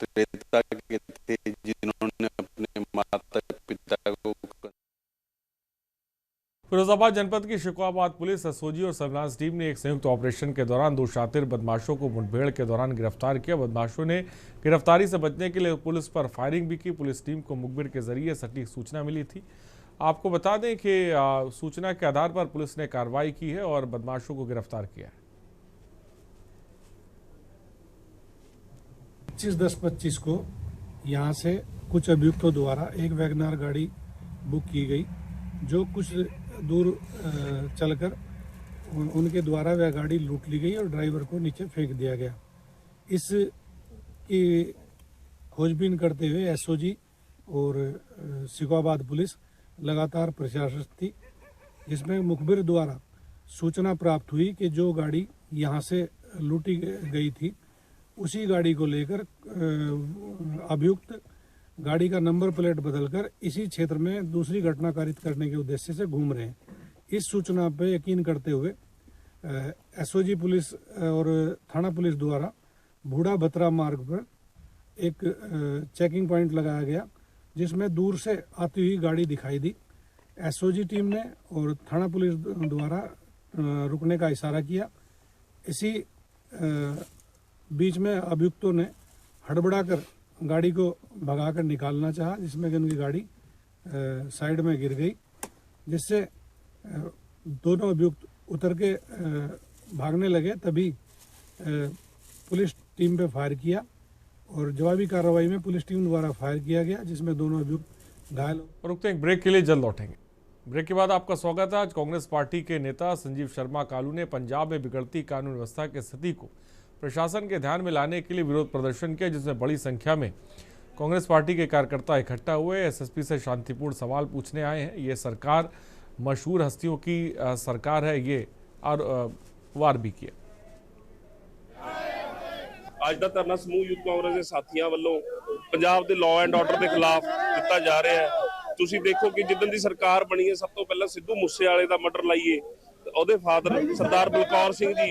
त्रेता के थे जिन्होंने अपने माता पिता को। फिरोजाबाद जनपद की शिकोहाबाद पुलिस, एसओजी और सर्विलांस टीम ने एक संयुक्त ऑपरेशन के दौरान 2 शातिर बदमाशों को मुठभेड़ के दौरान गिरफ्तार किया। बदमाशों ने गिरफ्तारी से बचने के लिए पुलिस पर फायरिंग भी की। पुलिस टीम को मुखबिर के जरिए सटीक सूचना मिली थी। आपको बता दें कि सूचना के आधार पर पुलिस ने कार्रवाई की है और बदमाशों को गिरफ्तार किया है। 25/10/25 को यहाँ से कुछ अभियुक्तों द्वारा एक वैगनार गाड़ी बुक की गई, जो कुछ दूर चलकर उनके द्वारा वह गाड़ी लूट ली गई और ड्राइवर को नीचे फेंक दिया गया। इसकी खोजबीन करते हुए एसओजी और शिकोहाबाद पुलिस लगातार प्रयासरत थी, जिसमें मुखबिर द्वारा सूचना प्राप्त हुई कि जो गाड़ी यहाँ से लूटी गई थी, उसी गाड़ी को लेकर अभियुक्त गाड़ी का नंबर प्लेट बदलकर इसी क्षेत्र में दूसरी घटना कारित करने के उद्देश्य से घूम रहे हैं। इस सूचना पर यकीन करते हुए एसओजी पुलिस और थाना पुलिस द्वारा बूढ़ा भतरा मार्ग पर एक चेकिंग पॉइंट लगाया गया, जिसमें दूर से आती हुई गाड़ी दिखाई दी। एसओजी टीम ने और थाना पुलिस द्वारा रुकने का इशारा किया। इसी बीच में अभियुक्तों ने हड़बड़ाकर गाड़ी को भगाकर निकालना चाहा, जिसमें कि उनकी गाड़ी साइड में गिर गई, जिससे दोनों अभियुक्त उतर के भागने लगे। तभी पुलिस टीम पे फायर किया और जवाबी कार्रवाई में पुलिस टीम द्वारा फायर किया गया, जिसमें दोनों अभियुक्त घायल हो। रुकते हैं ब्रेक के लिए, जल्द लौटेंगे। ब्रेक के बाद आपका स्वागत है। आज कांग्रेस पार्टी के नेता संजीव शर्मा कालू ने पंजाब में बिगड़ती कानून व्यवस्था की स्थिति को प्रशासन के ध्यान में लाने के लिए विरोध प्रदर्शन किया, जिसमें बड़ी संख्या में कांग्रेस पार्टी के कार्यकर्ता इकट्ठा हुए। एसएसपी से शांतिपूर्ण सवाल पूछने आए हैं। ये सरकार मशहूर हस्तियों की सरकार है, ये और वार भी किया। ਅੱਜ ਦਾ ਧਰਨਾ ਸਮੂਹ ਯੂਥ ਕਾਂਗਰਸ ਦੇ ਸਾਥੀਆਂ ਵੱਲੋਂ ਪੰਜਾਬ ਦੇ ਲਾਅ ਐਂਡ ਆਰਡਰ ਦੇ ਖਿਲਾਫ ਦਿੱਤਾ ਜਾ ਰਿਹਾ ਹੈ। ਤੁਸੀਂ ਦੇਖੋ ਕਿ ਜਿੱਦਣ ਦੀ ਸਰਕਾਰ ਬਣੀ ਹੈ, ਸਭ ਤੋਂ ਪਹਿਲਾਂ ਸਿੱਧੂ ਮੂਸੇਵਾਲੇ ਦਾ ਮਰਡਰ ਲਾਈਏ, ਉਹਦੇ ਫਾਦਰ ਸਰਦਾਰ ਬਲਕੌਰ ਸਿੰਘ ਜੀ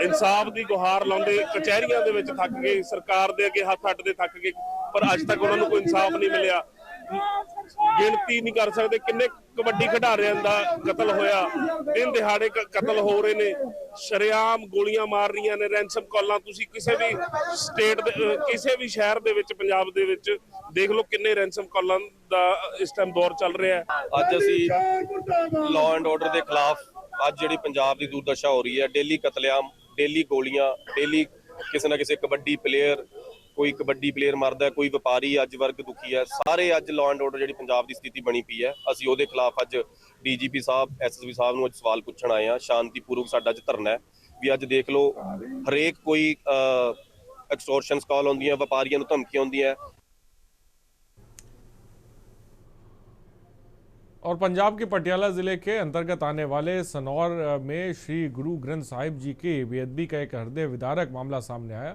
ਇਨਸਾਫ ਦੀ ਗੁਹਾਰ ਲਾਉਂਦੇ ਕਚਹਿਰੀਆਂ ਦੇ ਵਿੱਚ ਥੱਕ ਗਏ, ਸਰਕਾਰ ਦੇ ਅੱਗੇ ਹੱਥ ਅੱਡਦੇ ਥੱਕ ਗਏ, ਪਰ ਅੱਜ ਤੱਕ ਉਹਨਾਂ ਨੂੰ ਕੋਈ ਇਨਸਾਫ ਨਹੀਂ ਮਿਲਿਆ। ਗਿਣਤੀ ਨਹੀਂ ਕਰ ਸਕਦੇ ਕਿੰਨੇ ਕਬੱਡੀ ਖਿਡਾਰੀਆਂ ਦਾ ਕਤਲ ਹੋਇਆ, ਦਿਨ ਦਿਹਾੜੇ ਕਤਲ ਹੋ ਰਹੇ ਨੇ, ਸ਼ਰੇਆਮ ਗੋਲੀਆਂ ਮਾਰ ਰਹੀਆਂ ਨੇ, ਰੈਂਸਮ ਕਾਲਾਂ। ਤੁਸੀਂ ਕਿਸੇ ਵੀ ਸਟੇਟ ਦੇ ਕਿਸੇ ਵੀ ਸ਼ਹਿਰ ਦੇ ਵਿੱਚ ਪੰਜਾਬ ਦੇ ਵਿੱਚ ਦੇਖ ਲਓ ਕਿੰਨੇ ਰੈਂਸਮ ਕਾਲਾਂ ਦਾ ਇਸ ਟਾਈਮ ਦੌਰ ਚੱਲ ਰਿਹਾ ਹੈ। ਅੱਜ ਅਸੀਂ ਲਾਅ ਐਂਡ ਆਰਡਰ ਦੇ ਖਿਲਾਫ ਅੱਜ ਜਿਹੜੀ ਪੰਜਾਬ ਦੀ ਦੁਰਦਸ਼ਾ ਹੋ ਰਹੀ ਹੈ, ਡੇਲੀ ਕਤਲੇਆਮ, ਡੇਲੀ ਗੋਲੀਆਂ, ਡੇਲੀ ਕਿਸੇ ਨਾ ਕਿਸੇ ਕਬੱਡੀ ਪਲੇਅਰ, ਕੋਈ ਕਬੱਡੀ ਪਲੇਅਰ ਮਰਦਾ, ਕੋਈ ਵਪਾਰੀ ਅੱਜ ਵਰਗ ਦੁਖੀ ਹੈ। ਸਾਰੇ ਅੱਜ ਲਾਅ ਐਂਡ ਆਰਡਰ ਜਿਹੜੀ ਪੰਜਾਬ ਦੀ ਸਥਿਤੀ ਬਣੀ ਪਈ ਹੈ, ਅਸੀਂ ਉਹਦੇ ਖਿਲਾਫ ਅੱਜ ਡੀਜੀਪੀ ਸਾਹਿਬ, ਐਸਐਸਪੀ ਸਾਹਿਬ ਨੂੰ ਅੱਜ ਸਵਾਲ ਪੁੱਛਣ ਆਏ ਹਾਂ। ਸ਼ਾਂਤੀਪੂਰਵਕ ਸਾਡਾ ਅੱਜ ਧਰਨਾ ਹੈ ਵੀ ਅੱਜ ਦੇਖ ਲਓ ਹਰੇਕ ਕੋਈ ਐਕਸਟੋਰਸ਼ਨਸ ਕਾਲ ਆਉਂਦੀਆਂ, ਵਪਾਰੀਆਂ ਨੂੰ ਧਮਕੀਆਂ ਆਉਂਦੀਆਂ। और पंजाब के पटियाला जिले के अंतर्गत आने वाले सनौर में श्री गुरु ग्रंथ साहिब जी की बेअदबी का एक हृदय विदारक मामला सामने आया।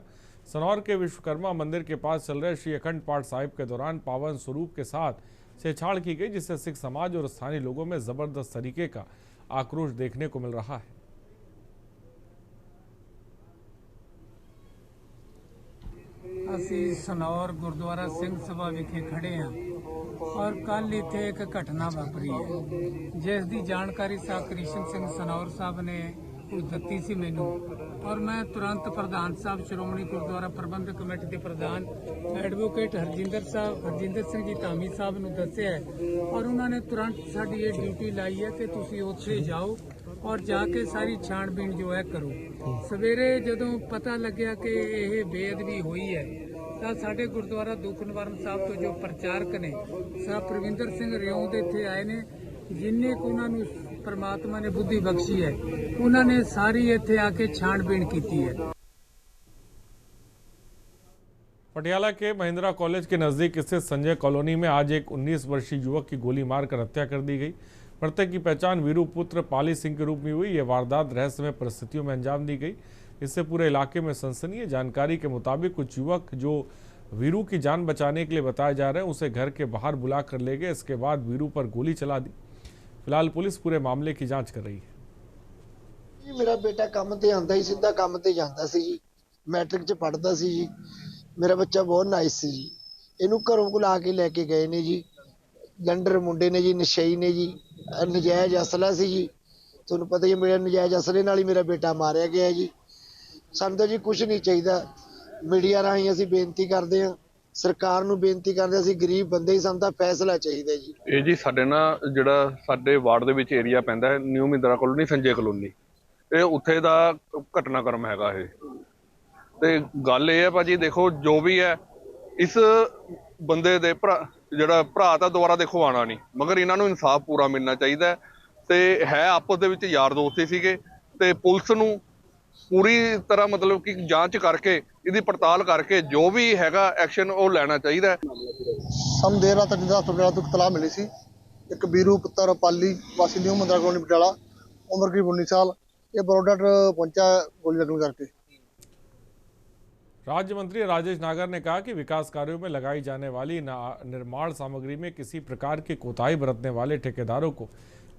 सनौर के विश्वकर्मा मंदिर के पास चल रहे श्री अखंड पाठ साहिब के दौरान पावन स्वरूप के साथ छेड़छाड़ की गई, जिससे सिख समाज और स्थानीय लोगों में जबरदस्त तरीके का आक्रोश देखने को मिल रहा है। ਅਸੀਂ ਸਨੌਰ ਗੁਰਦੁਆਰਾ ਸਿੰਘ ਸਭਾ ਵਿਖੇ ਖੜੇ ਹਾਂ ਔਰ ਕੱਲ ਇੱਥੇ ਇੱਕ ਘਟਨਾ ਵਾਪਰੀ ਹੈ, ਜਿਸ ਦੀ ਜਾਣਕਾਰੀ ਸਾਹਿਬ ਕ੍ਰਿਸ਼ਨ ਸਿੰਘ ਸਨੌਰ ਸਾਹਿਬ ਨੇ ਦਿੱਤੀ ਸੀ ਮੈਨੂੰ, ਔਰ ਮੈਂ ਤੁਰੰਤ ਪ੍ਰਧਾਨ ਸਾਹਿਬ ਸ਼੍ਰੋਮਣੀ ਗੁਰਦੁਆਰਾ ਪ੍ਰਬੰਧਕ ਕਮੇਟੀ ਦੇ ਪ੍ਰਧਾਨ ਐਡਵੋਕੇਟ ਹਰਜਿੰਦਰ ਸਿੰਘ ਜੀ ਧਾਮੀ ਸਾਹਿਬ ਨੂੰ ਦੱਸਿਆ ਔਰ ਉਹਨਾਂ ਨੇ ਤੁਰੰਤ ਸਾਡੀ ਇਹ ਡਿਊਟੀ ਲਾਈ ਹੈ ਕਿ ਤੁਸੀਂ ਉੱਥੇ ਜਾਓ और जाके सारी छानबीन जो है करो। सवेरे जदों पता लग्या कि यह बेअदबी हुई है तो साडे गुरुद्वारा दुख निवारण साहब तो जो प्रचारक ने साहब प्रविंदर सिंह रियोद इत्थे आए ने, जिन्ने को उन्होंने परमात्मा ने बुद्धि बख्शी है, उन्होंने सारी इत्थे आके छानबीन की है। पटियाला के महिंद्रा कॉलेज के नजदीक स्थित संजय कॉलोनी में आज एक 19 वर्षीय युवक की गोली मारकर हत्या कर दी गई। मृतक की पहचान वीरू पुत्र पाली सिंह के रूप में हुई। यह वारदात रहस्यमय परिस्थितियों में अंजाम दी गई। इससे पूरे इलाके में सनसनी है। जानकारी के मुताबिक कुछ युवक जो वीरू की जान बचाने के लिए बताए जा रहे हैं उसे घर के बाहर बुला कर ले गए। इसके बाद वीरू पर गोली चला दी। फिलहाल पुलिस पूरे मामले की जांच कर रही है। मेरा बेटा काम ते आंदा ही सीधा काम ते जांदा सी जी, मैट्रिक च पढ़दा सी जी। मेरा बच्चा बहुत नाइस सी जी। इनू घरों को ला के लेके गए ने जी, गंडर मुंडे ने जी, नशई ने जी, नजायज असला सी जी। तुहानूं पता ही मेरा नजायज असले नाल ही मेरा बेटा मारिया गया जी। सानूं तां जी कुछ नहीं चाहिदा। मीडिया राहीं असीं बेनती करदे हां, सरकार नूं बेनती करदे, असीं गरीब बंदे ही, सानूं तां फैसला चाहिदा जी। ਇਹ ਜੀ ਸਾਡੇ ਨਾ ਜਿਹੜਾ ਸਾਡੇ ਵਾਰਡ ਦੇ ਵਿੱਚ ਏਰੀਆ ਪੈਂਦਾ ਹੈ new Mahindra colony, Sanjay colony, ਇਹ ਉੱਥੇ ਦਾ ਘਟਨਾਕ੍ਰਮ ਹੈਗਾ ਇਹ। ਤੇ ਗੱਲ ਇਹ ਹੈ ਭਾਜੀ, ਦੇਖੋ ਜੋ ਵੀ ਹੈ ਇਸ ਬੰਦੇ ਦੇ ਜਿਹੜਾ ਭਰਾ ਤਾਂ ਦੁਬਾਰਾ ਦੇਖੋ ਆਣਾ ਨਹੀਂ, ਮਗਰ ਇਹਨਾਂ ਨੂੰ ਇਨਸਾਫ ਪੂਰਾ ਮਿਲਣਾ ਚਾਹੀਦਾ। ਤੇ ਹੈ ਆਪਸ ਦੇ ਵਿੱਚ ਯਾਰ ਦੋਸਤੀ ਸੀਗੇ ਤੇ ਪੁਲਿਸ ਨੂੰ ਪੂਰੀ ਤਰ੍ਹਾਂ ਮਤਲਬ ਕਿ ਜਾਂਚ ਕਰਕੇ ਇਹਦੀ ਪੜਤਾਲ ਕਰਕੇ ਜੋ ਵੀ ਹੈਗਾ ਐਕਸ਼ਨ ਉਹ ਲੈਣਾ ਚਾਹੀਦਾ। ਸਾਨੂੰ ਦੇਰ ਰਾਤ 10 ਵਜੇ ਤੋਂ ਇਤਲਾਹ ਮਿਲੀ ਸੀ, ਇੱਕ ਵੀਰੂ ਪੁੱਤਰ ਪਾਲੀ ਵਾਸੀ ਨਿਊ ਮੰਦਰਾ ਕਲੋਨੀ ਪਟਿਆਲਾ, ਉਮਰ ਕਰੀਬ 19 साल, ये बरोडा पहुंचा गोली लगने करके। राज्य मंत्री राजेश नागर ने कहा कि विकास कार्यों में लगाई जाने वाली निर्माण सामग्री में किसी प्रकार की कोताही बरतने वाले ठेकेदारों को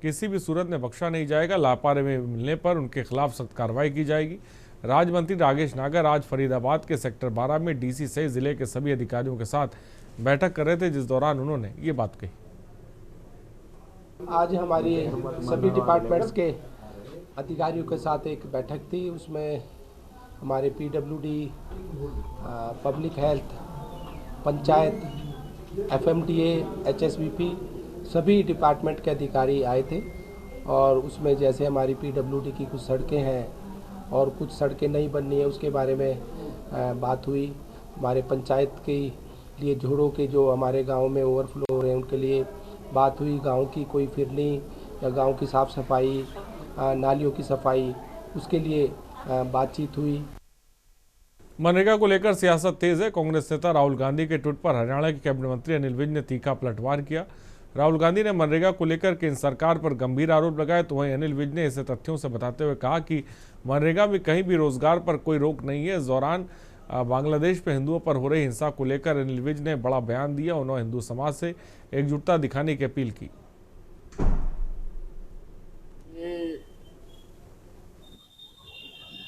किसी भी सूरत में बख्शा नहीं जाएगा। लापरवाही मिलने पर उनके खिलाफ सख्त कार्रवाई की जाएगी। राज्य मंत्री राजेश नागर आज फरीदाबाद के सेक्टर 12 में डीसी सहित जिले के सभी अधिकारियों के साथ बैठक कर रहे थे, जिस दौरान उन्होंने ये बात कही। आज हमारी सभी डिपार्टमेंट्स के अधिकारियों के साथ एक बैठक थी। उसमें हमारे पीडब्ल्यूडी, पब्लिक हेल्थ, पंचायत, एफएमडीए, एचएसबीपी सभी डिपार्टमेंट के अधिकारी आए थे। और उसमें जैसे हमारी पीडब्ल्यूडी की कुछ सड़कें हैं और कुछ सड़कें नहीं बननी है उसके बारे में बात हुई। हमारे पंचायत के लिए झोड़ों के जो हमारे गांव में ओवरफ्लो हो रहे हैं उनके लिए बात हुई। गांव की कोई फिरनी या गांव की साफ़ सफाई, नालियों की सफाई, उसके लिए बातचीत हुई। मनरेगा को लेकर सियासत तेज है। कांग्रेस नेता राहुल गांधी के ट्वीट पर हरियाणा के कैबिनेट मंत्री अनिल विज ने तीखा पलटवार किया। राहुल गांधी ने मनरेगा को लेकर केंद्र सरकार पर गंभीर आरोप लगाए, तो वहीं अनिल विज ने इसे तथ्यों से बताते हुए कहा कि मनरेगा में कहीं भी रोजगार पर कोई रोक नहीं है। इस दौरान बांग्लादेश पे हिंदुओं पर हो रही हिंसा को लेकर अनिल विज ने बड़ा बयान दिया। उन्होंने हिंदू समाज से एकजुटता दिखाने की अपील की।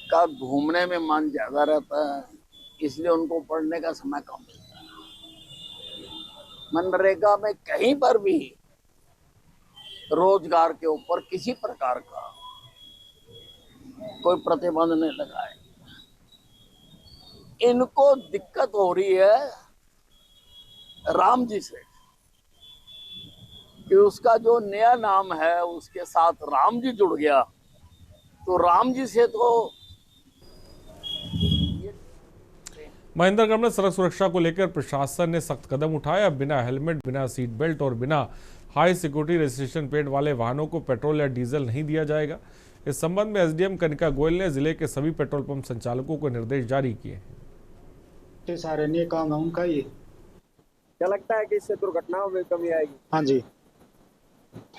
का घूमने में मन ज्यादा रहता है, इसलिए उनको पढ़ने का समय कम मिलता है। मनरेगा में कहीं पर भी रोजगार के ऊपर किसी प्रकार का कोई प्रतिबंध नहीं लगाए। इनको दिक्कत हो रही है राम जी से कि उसका जो नया नाम है उसके साथ राम जी जुड़ गया, तो राम जी से तो महेंद्रगढ़ में सड़क सुरक्षा को लेकर प्रशासन ने सख्त कदम उठाया। बिना हेलमेट, बिना सीट बेल्ट और बिना हाई सिक्योरिटी रजिस्ट्रेशन प्लेट वाले वाहनों को पेट्रोल या डीजल नहीं दिया जाएगा। इस संबंध में एसडीएम कनिका गोयल ने जिले के सभी पेट्रोल पंप संचालकों को निर्देश जारी किए हैं। सराहनीय काम है उनका ये। क्या लगता है कि इससे दुर्घटनाओं में कमी आएगी? हाँ जी।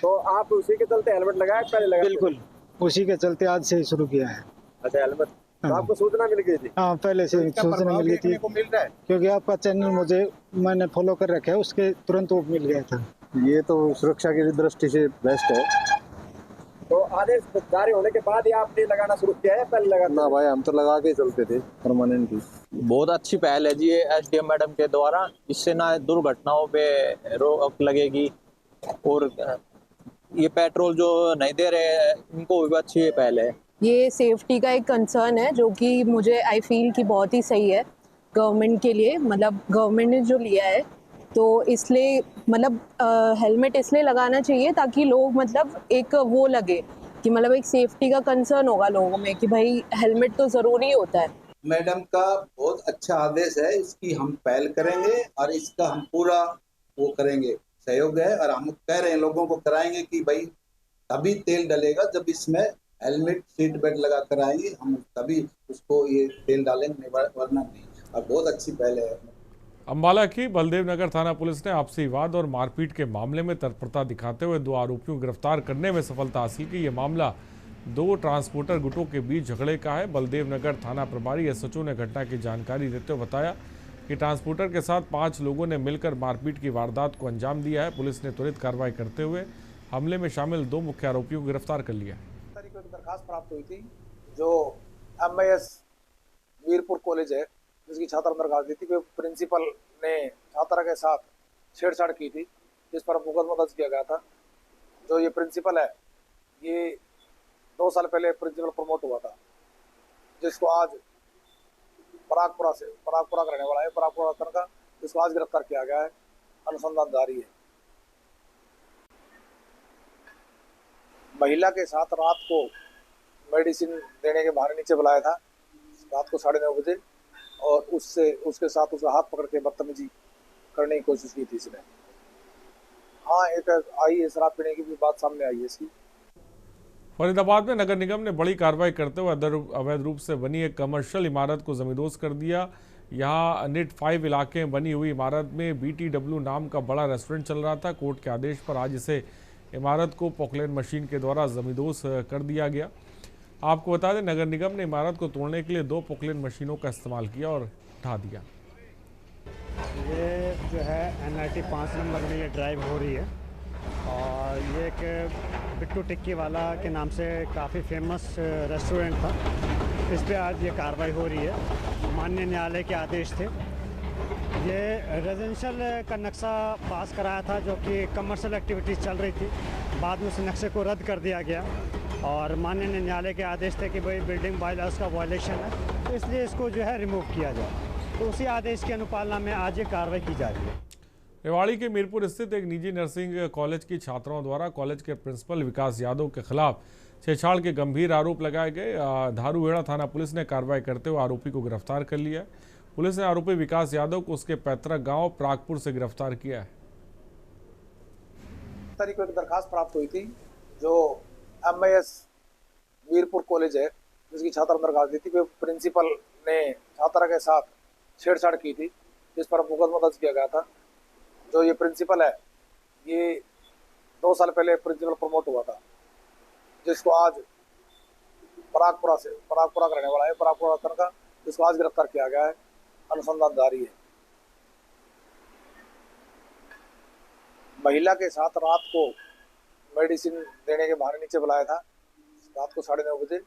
तो आप उसी के चलते हेलमेट लगाए पहले लगाए? बिल्कुल, उसी के चलते आज से ही शुरू किया है। अच्छा, हेलमेट तो आपको सूचना मिल गई थी? हाँ, पहले से सूचना मिल गई थी, क्योंकि आपका चैनल मैंने फॉलो कर रखा है, उसके तुरंत वो मिल गया था। ये तो सुरक्षा की दृष्टि से बेस्ट है। तो आदेश जारी होने के बाद ही आपने लगाना शुरू किया है, पहले लगा? ना भाई, हम तो लगा के चलते थे परमानेंटली। बहुत अच्छी पहल है जी ये एसडीएम मैडम के द्वारा। इससे ना दुर्घटनाओं पे रोक लगेगी और ये पेट्रोल जो नहीं दे रहे हैं इनको भी अच्छी पहल है। ये सेफ्टी का एक कंसर्न है जो कि मुझे आई फील कि बहुत ही सही है गवर्नमेंट के लिए। मतलब गवर्नमेंट ने जो लिया है तो इसलिए मतलब हेलमेट इसलिए लगाना चाहिए ताकि लोग मतलब एक वो लगे कि मतलब एक सेफ्टी का कंसर्न होगा लोगों में कि भाई हेलमेट तो ज़रूरी होता है। मैडम का बहुत अच्छा आदेश है, इसकी हम पहल करेंगे और इसका हम पूरा वो करेंगे, सहयोग है। और हम कह रहे हैं लोगों को कराएंगे कि भाई तभी तेल डलेगा जब इसमें हेलमेट सीट बेल्ट लगा कर आएंगे, हम तभी उसको ये तेल डालेंगे, वरना नहीं। और बहुत अच्छी पहल है। अम्बाला की बलदेव नगर थाना पुलिस ने आपसी विवाद और मारपीट के मामले में तत्परता दिखाते हुए 2 आरोपियों को गिरफ्तार करने में सफलता हासिल की। ये मामला 2 ट्रांसपोर्टर गुटों के बीच झगड़े का है। बलदेव नगर थाना प्रभारी एसएचओ ने घटना की जानकारी देते हुए बताया कि ट्रांसपोर्टर के साथ 5 लोगों ने मिलकर मारपीट की वारदात को अंजाम दिया है। पुलिस ने त्वरित कार्रवाई करते हुए हमले में शामिल 2 मुख्य आरोपियों को गिरफ्तार कर लिया। दरखास्त प्राप्त हुई थी जो MIS वीरपुर कॉलेज है जिसकी छात्रा ने दरखास्त दी थी कि प्रिंसिपल ने छात्रा के साथ छेड़छाड़ की थी, जिस पर मुकदमा दर्ज किया गया था। जो ये प्रिंसिपल है ये 2 साल पहले प्रिंसिपल प्रमोट हुआ था, जिसको आज परागपुरा का रहने वाला है, परागपुरा का, जिसको आज गिरफ्तार किया गया है। अनुसंधान जारी है। महिला के साथ रात को मेडिसिन देने के बहाने नीचे बुलाया था रात को 9:30 बजे, और उसके साथ उसका हाथ पकड़ के बदतमीजी करने की कोशिश की थी इसने। हाँ, एक आई है शराब पीने की भी बात सामने आई है इसकी। फरीदाबाद में नगर निगम ने बड़ी कार्रवाई करते हुए अवैध रूप से बनी एक कमर्शियल इमारत को जमींदोज कर दिया। यहाँ नेट 5 इलाके में बनी हुई इमारत में BTW नाम का बड़ा रेस्टोरेंट चल रहा था। कोर्ट के आदेश पर आज इसे इमारत को पोकलेन मशीन के द्वारा जमींदोज कर दिया गया। आपको बता दें, नगर निगम ने इमारत को तोड़ने के लिए 2 पोकलेन मशीनों का इस्तेमाल किया और उठा दिया। ये जो है NIT 5 नंबर में ये ड्राइव हो रही है और ये एक बिट्टू टिक्की वाला के नाम से काफ़ी फेमस रेस्टोरेंट था। इस पे आज ये कार्रवाई हो रही है। माननीय न्यायालय के आदेश थे। ये रेजिडेंशियल का नक्शा पास कराया था जो कि कमर्शियल एक्टिविटीज़ चल रही थी। बाद में उस नक्शे को रद्द कर दिया गया और माननीय न्यायालय के आदेश थे कि भाई बिल्डिंग बायलॉज का वायलेशन है, तो इसलिए इसको जो है रिमूव किया जाए। तो उसी आदेश की अनुपालना में आज ये कार्रवाई की जा रही है। रेवाड़ी के मीरपुर स्थित एक निजी नर्सिंग कॉलेज की छात्राओं द्वारा कॉलेज के प्रिंसिपल विकास यादव के खिलाफ छेड़छाड़ के गंभीर आरोप लगाए गए। धारूहेड़ा थाना पुलिस ने कार्रवाई करते हुए आरोपी को गिरफ्तार कर लिया है। पुलिस ने आरोपी विकास यादव को उसके पैतृक गांव प्रागपुर से गिरफ्तार किया है। तारीख को एक दरखास्त प्राप्त हुई थी जो MIS वीरपुर कॉलेज है जिसकी छात्रा ने दरखास्त दी थी कि प्रिंसिपल ने छात्रा के साथ छेड़छाड़ की थी, जिस पर मुकदमा दर्ज किया गया था। जो ये प्रिंसिपल है ये 2 साल पहले प्रिंसिपल प्रमोट हुआ था, जिसको आज परागपुरा का रहने वाला है, परागपुरा का, जिसको आज गिरफ्तार किया गया है। अनुसंधान जारी है। महिला के साथ रात को मेडिसिन देने के बहाने नीचे बुलाया था रात को 9:30 बजे,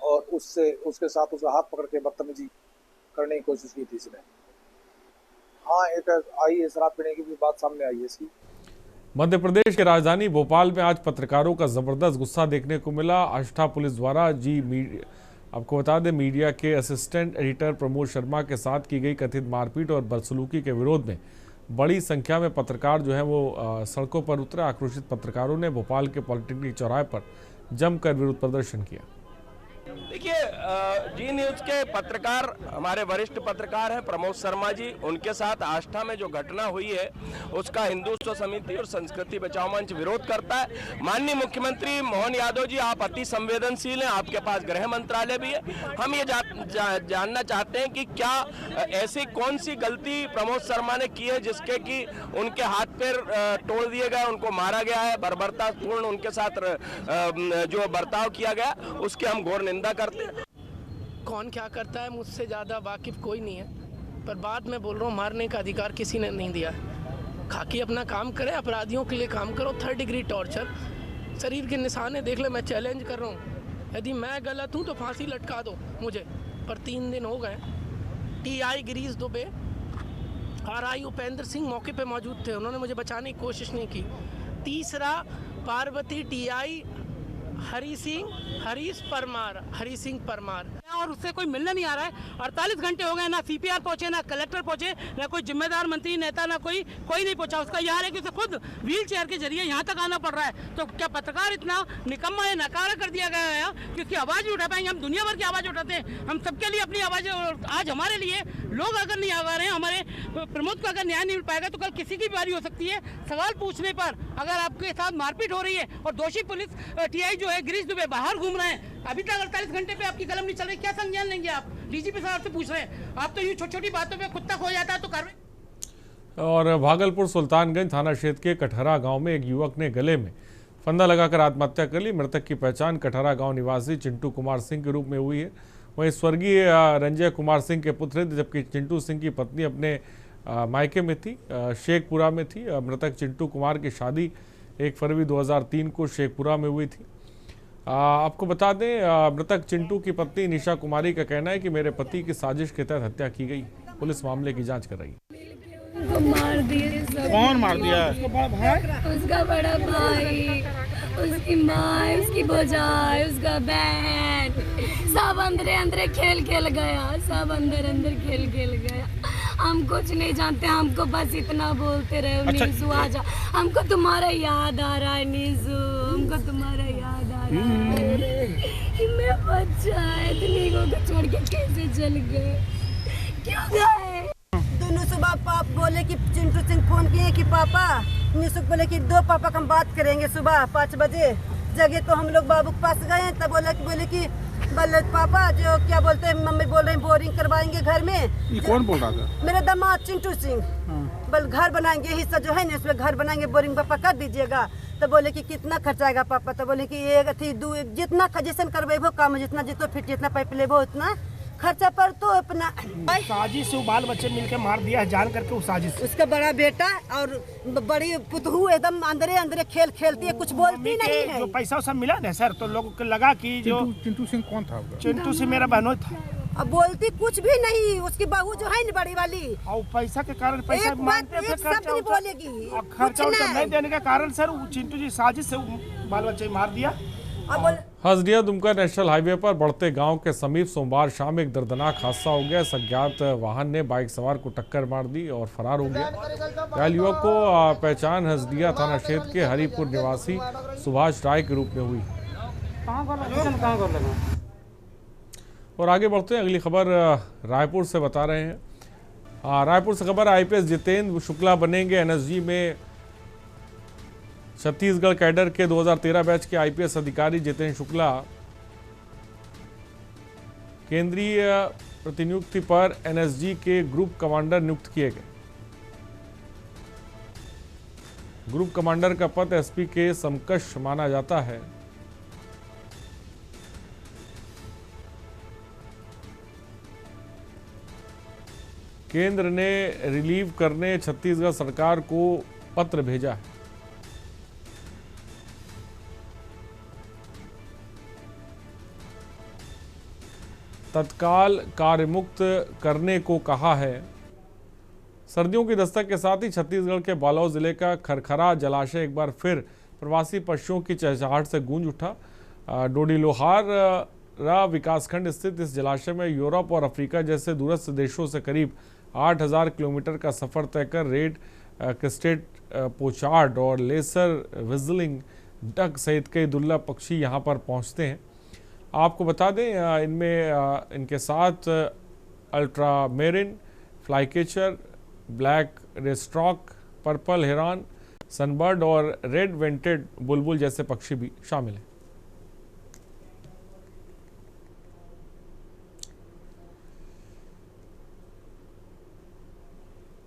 और उसके साथ उसका हाथ पकड़ के बदतमीजी करने की कोशिश की थी इसने। हाँ, एक आई है शराब पीने की भी बात सामने आई है इसकी। मध्य प्रदेश के राजधानी भोपाल में आज पत्रकारों का जबरदस्त गुस्सा देखने को मिला। आष्टा पुलिस द्वारा आपको बता दें, मीडिया के असिस्टेंट एडिटर प्रमोद शर्मा के साथ की गई कथित मारपीट और बदसलूकी के विरोध में बड़ी संख्या में पत्रकार जो हैं वो सड़कों पर उतरे। आक्रोशित पत्रकारों ने भोपाल के पॉलिटेक्निक चौराहे पर जमकर विरोध प्रदर्शन किया। देखिए जी न्यूज के पत्रकार हमारे वरिष्ठ पत्रकार हैं प्रमोद शर्मा जी, उनके साथ आष्टा में जो घटना हुई है उसका हिंदुत्व समिति और संस्कृति बचाओ मंच विरोध करता है। माननीय मुख्यमंत्री मोहन यादव जी, आप अति संवेदनशील हैं, आपके पास गृह मंत्रालय भी है। हम ये जानना चाहते हैं कि क्या ऐसी कौन सी गलती प्रमोद शर्मा ने की है जिसके कि उनके हाथ पैर तोड़ दिए गए, उनको मारा गया है, बर्बरतापूर्ण उनके साथ जो बर्ताव किया गया उसकी हम घोर निंदा करते हैं। कौन क्या करता है मुझसे ज़्यादा वाकिफ कोई नहीं है, पर बात मैं बोल रहा हूँ, मारने का अधिकार किसी ने नहीं दिया है। खाकी अपना काम करे, अपराधियों के लिए काम करो। 3rd डिग्री टॉर्चर, शरीर के निशान है, देख ले। मैं चैलेंज कर रहा हूँ, यदि मैं गलत हूँ तो फांसी लटका दो मुझे, पर 3 दिन हो गए। TI गिरीश दुबे, RI उपेंद्र सिंह मौके पे मौजूद थे, उन्होंने मुझे बचाने की कोशिश नहीं की। तीसरा पार्वती TI हरी सिंह परमार और उससे कोई मिलने नहीं आ रहा है। 48 घंटे हो गए, ना CPR पहुंचे, ना कलेक्टर पहुंचे, ना कोई जिम्मेदार मंत्री नेता, ना कोई नहीं पहुंचा। उसका यार है कि उसे खुद व्हील चेयर के जरिए यहाँ तक आना पड़ रहा है। तो क्या पत्रकार इतना निकम्मा है, नकारा कर दिया गया है कि उसकी आवाज़ नहीं उठा पाएंगे? हम दुनिया भर की आवाज़ उठाते हैं, हम सबके लिए अपनी आवाज़। आज हमारे लिए लोग अगर नहीं आ रहे हैं, हमारे प्रमोद को अगर न्याय नहीं मिल पाएगा तो कल किसी की बारी हो सकती है। सवाल पूछने पर अगर आपके साथ मारपीट हो रही है और दोषी पुलिस TI जो है गिरीश दुबे बाहर घूम रहे हैं, अभी तक 48 घंटे पे आपकी कलम नहीं चल रही, क्या संज्ञान लेंगे आप? DGP साहब से पूछ रहे हैं। आप तो यूँ छोटी छोटी बातों पे कुत्ता खो जाता है तो कार्रवाई। और भागलपुर सुल्तानगंज थाना क्षेत्र के कटहरा गांव में एक युवक ने गले में फंदा लगाकर आत्महत्या कर ली। मृतक की पहचान कटहरा गांव निवासी चिंटू कुमार सिंह के रूप में हुई है। वहीं स्वर्गीय रंजय कुमार सिंह के पुत्र थे, जबकि चिंटू सिंह की पत्नी अपने मायके में थी, शेखपुरा में थी। मृतक चिंटू कुमार की शादी 1 फरवरी 2003 को शेखपुरा में हुई थी। आपको बता दें, मृतक चिंटू की पत्नी निशा कुमारी का कहना है कि मेरे पति की साजिश के तहत हत्या की गई। पुलिस मामले की जांच कर रही है। उसको मार दिए सब। कौन मार दिया? उसका बड़ा भाई, उसका बड़ा भाई, उसकी माँ, उसकी भौजाई, उसका बहन, सब अंदर खेल गया, सब अंदर खेल गया। हम कुछ नहीं जानते, हमको बस इतना बोलते रहे, अच्छा, नीजू आजा, हमको तुम्हारा याद आ रहा है नीजू, हमको तुम्हारा याद आ रहा है। मैं बच्चा है, इतनी को छोड़ के कैसे चल गए, क्यों गए? दोनों सुबह पाप बोले कि चिंटू सिंह फोन किए कि पापा, निशुक बोले कि 2 पापा हम बात करेंगे सुबह 5 बजे। जगह तो हम लोग बाबू के पास गए, तब बोले कि पापा जो क्या बोलते हैं, मम्मी बोल रहे हैं बोरिंग करवाएंगे घर में। ये कौन बोल रहा था? मेरे दामाद चिंटू सिंह। बल घर बनाएंगे, हिस्सा जो है ना उसमें घर बनाएंगे, बोरिंग पापा कर दीजिएगा। तो बोले कि कितना खर्चा आएगा पापा? तो बोले कि एक थी जितना जैसे करवेबो काम, जितना फीट जितना पाइप लेबो उतना खर्चा पर। तो अपना साजिश से बाल बच्चे मिलकर मार दिया जान करके। उस साजिश उसका बड़ा बेटा और बड़ी पुतहू एकदम अंदरे खेलती है, कुछ बोलती नहीं है। जो पैसा सब मिला ना सर, तो लोगों को लगा कि जो चिंटू सिंह कौन था? चिंटू सिंह मेरा बहनोई था। अब बोलती कुछ भी नहीं, उसकी बहू जो है ना बड़ी वाली, और पैसा के कारण पैसा मांगते थे, खर्चा बोलेगी, खर्चा नहीं देने के कारण सर चिंटू जी साजिश से बाल बच्चे मार दिया। हसदिया दुमका नेशनल हाईवे पर बढ़ते गांव के समीप सोमवार शाम एक दर्दनाक हादसा हो गया। अज्ञात वाहन ने बाइक सवार को टक्कर मार दी और फरार हो गया। घायल युवक को पहचान हसदिया थाना क्षेत्र के हरिपुर निवासी सुभाष राय के रूप में हुई। और आगे बढ़ते हैं, अगली खबर रायपुर से बता रहे हैं। रायपुर से खबर, IPS जितेंद्र शुक्ला बनेंगे NSG में। छत्तीसगढ़ कैडर के 2013 बैच के IPS अधिकारी जितेंद्र शुक्ला केंद्रीय प्रतिनियुक्ति पर NSG के ग्रुप कमांडर नियुक्त किए गए। ग्रुप कमांडर का पद SP के समकक्ष माना जाता है। केंद्र ने रिलीव करने छत्तीसगढ़ सरकार को पत्र भेजा है। तत्काल कार्यमुक्त करने को कहा है। सर्दियों की दस्तक के साथ ही छत्तीसगढ़ के बालोद जिले का खरखरा जलाशय एक बार फिर प्रवासी पक्षियों की चहचहाहट से गूंज उठा। डोडीलोहारा विकासखंड स्थित इस जलाशय में यूरोप और अफ्रीका जैसे दूरस्थ देशों से करीब 8000 किलोमीटर का सफर तय कर रेड क्रेस्टेड पोचार्ड और लेसर विजलिंग डक सहित कई दुर्लभ पक्षी यहां पर पहुंचते हैं। आपको बता दें इनमें इनके साथ ultramarine, flycatcher, black redstart, purple heron, sunbird और रेड वेंटेड बुलबुल जैसे पक्षी भी शामिल हैं।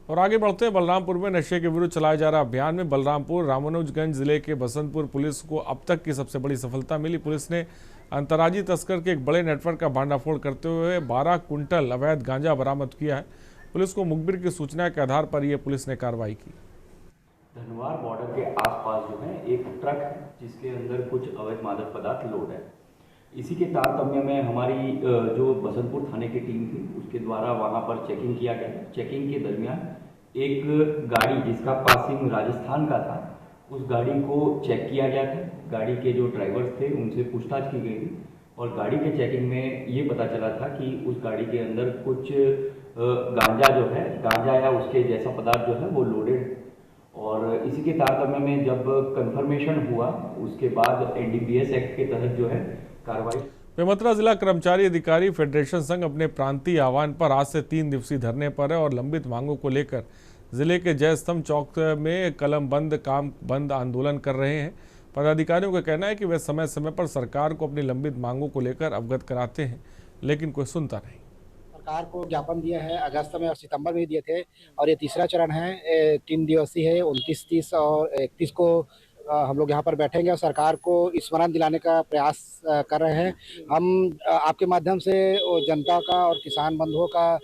और आगे बढ़ते हैं, बलरामपुर में नशे के विरुद्ध चलाए जा रहा अभियान में बलरामपुर रामानुजगंज जिले के बसंतपुर पुलिस को अब तक की सबसे बड़ी सफलता मिली। पुलिस ने अंतर्राज्यीय तस्कर के एक बड़े नेटवर्क का भांडाफोड़ करते हुए 12 क्विंटल अवैध गांजा बरामद किया है। पुलिस को मुखबिर की सूचना के आधार पर यह पुलिस ने कार्रवाई की। धनवार बॉर्डर के आसपास जो है एक ट्रक है जिसके अंदर कुछ अवैध मादक पदार्थ लोड है। इसी के तारतम्य में हमारी जो बसंतपुर थाने की टीम थी उसके द्वारा वहां पर चेकिंग किया गया। चेकिंग के दरमियान एक गाड़ी जिसका पासिंग राजस्थान का था उस गाड़ी को चेक किया गया था। गाड़ी के जो ड्राइवर्स थे उनसे पूछताछ की गई थी और गाड़ी के चेकिंग में ये पता चला था कि उस गाड़ी के अंदर कुछ गांजा जो है, गांजा या उसके जैसा पदार्थ जो है वो लोडेड। और इसी के तारतम्य में जब कंफर्मेशन हुआ उसके बाद एनडीपीएस एक्ट के तहत जो है कार्रवाई। बेमेतरा जिला कर्मचारी अधिकारी फेडरेशन संघ अपने प्रांतीय आह्वान पर आज से 3 दिवसीय धरने पर है और लंबित मांगों को लेकर जिले के जयस्तंभ चौक में कलम बंद काम बंद आंदोलन कर रहे हैं। पदाधिकारियों का कहना है कि वे समय समय पर सरकार को अपनी लंबित मांगों को लेकर अवगत कराते हैं, लेकिन कोई सुनता नहीं। सरकार को ज्ञापन दिया है, अगस्त में और सितंबर में दिए थे और ये तीसरा चरण है, 3 दिवसीय है। 29, 30 और 31 को हम लोग यहाँ पर बैठेंगे और सरकार को स्मरण दिलाने का प्रयास कर रहे हैं। हम आपके माध्यम से जनता का और किसान बंधुओं का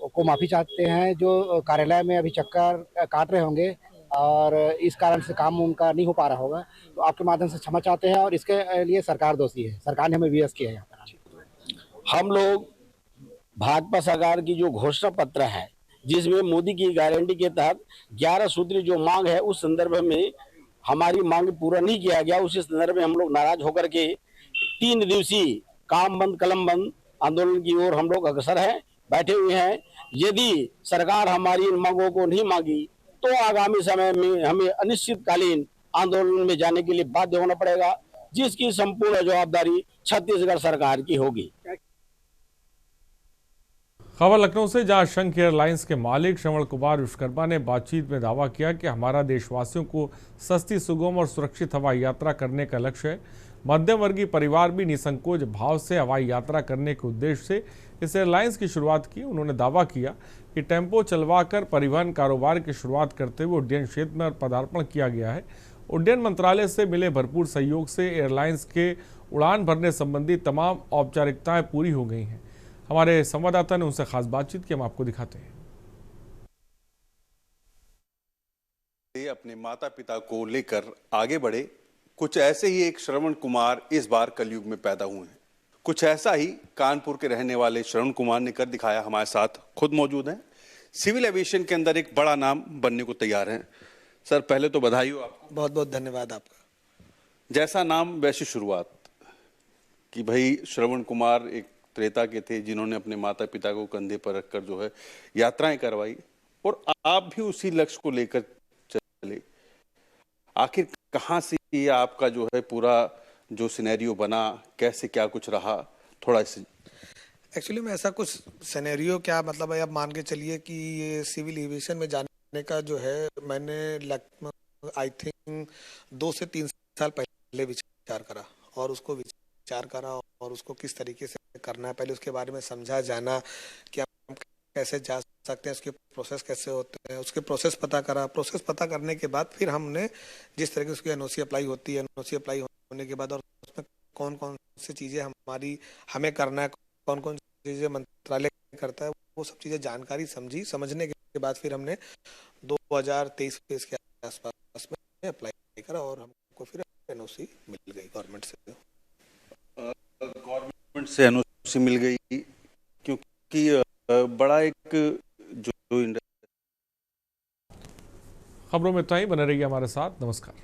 को माफ़ी चाहते हैं जो कार्यालय में अभी चक्कर काट रहे होंगे और इस कारण से काम उनका नहीं हो पा रहा होगा, तो आपके माध्यम से क्षमा चाहते हैं। और इसके लिए सरकार दोषी है, सरकार ने हमें विवश किया है। यहाँ पर हम लोग भाजपा सरकार की जो घोषणा पत्र है जिसमें मोदी की गारंटी के तहत 11 सूत्री जो मांग है उस संदर्भ में हमारी मांग पूरा नहीं किया गया। उसी संदर्भ में हम लोग नाराज होकर के 3 दिवसीय काम बंद कलम बंद आंदोलन की ओर हम लोग अग्रसर हैं, बैठे हुए हैं। यदि सरकार हमारी इन मांगों को नहीं मांगी तो आगामी समय में हमें अनिश्चितकालीन आंदोलन में जाने के लिए बाध्य होना पड़ेगा, जिसकी संपूर्ण जवाबदारी छत्तीसगढ़ सरकार की होगी। खबर लखनऊ से, जहां शंख एयरलाइंस के मालिक श्रवण कुमार विश्वकर्मा ने बातचीत में दावा किया कि हमारा देशवासियों को सस्ती, सुगम और सुरक्षित हवाई यात्रा करने का लक्ष्य है। मध्यम वर्गीय परिवार भी निसंकोच भाव से हवाई यात्रा करने के उद्देश्य से इस एयरलाइंस की शुरुआत की। उन्होंने दावा किया कि टेम्पो चलवाकर परिवहन कारोबार की शुरुआत करते हुए उड्डयन क्षेत्र में पदार्पण किया गया है। उड्डयन मंत्रालय से मिले भरपूर सहयोग से एयरलाइंस के उड़ान भरने संबंधी तमाम औपचारिकताएं पूरी हो गई हैं। हमारे संवाददाता ने उनसे खास बातचीत की, हम आपको दिखाते हैं। अपने माता पिता को लेकर आगे बढ़े, कुछ ऐसे ही एक श्रवण कुमार इस बार कलयुग में पैदा हुए हैं। कुछ ऐसा ही कानपुर के रहने वाले श्रवण कुमार ने कर दिखाया। हमारे साथ खुद मौजूद हैं, सिविल एविएशन के अंदर एक बड़ा नाम बनने को तैयार हैं। सर, पहले तो बधाई हो आपको। बहुत बहुत धन्यवाद आपका। जैसा नाम वैसी शुरुआत, कि भाई श्रवण कुमार एक त्रेता के थे जिन्होंने अपने माता पिता को कंधे पर रखकर जो है यात्राएं करवाई और आप भी उसी लक्ष्य को लेकर चले। आखिर कहां से ये आपका जो है पूरा जो सिनेरियो बना, कैसे क्या कुछ रहा, थोड़ा इसे। एक्चुअली में ऐसा कुछ सिनेरियो क्या मतलब है, आप मान के चलिए कि ये सिविल एविएशन में जाने का जो है मैंने आई थिंक 2 से 3 साल पहले विचार करा और उसको विचार करा और उसको किस तरीके से करना है, पहले उसके बारे में समझा जाना कि हम कैसे जा सकते हैं, उसके प्रोसेस कैसे होते हैं, उसके प्रोसेस पता करा। प्रोसेस पता करने के बाद फिर हमने जिस तरह की उसकी एनओसी अप्लाई होती है, एनओसी अप्लाई होने के बाद और उसमें कौन कौन सी चीज़ें हमें करना है, कौन कौन सी चीज़ें मंत्रालय करता है, वो सब चीज़ें जानकारी समझने के बाद फिर हमने 2023 के आसपास में अप्लाई करा और हमको फिर एनओसी मिल गई गवर्नमेंट से। गवर्नमेंट से एनओसी मिल गई क्योंकि बड़ा एक जो खबरों में इतना ही। बने रहिए हमारे साथ। नमस्कार।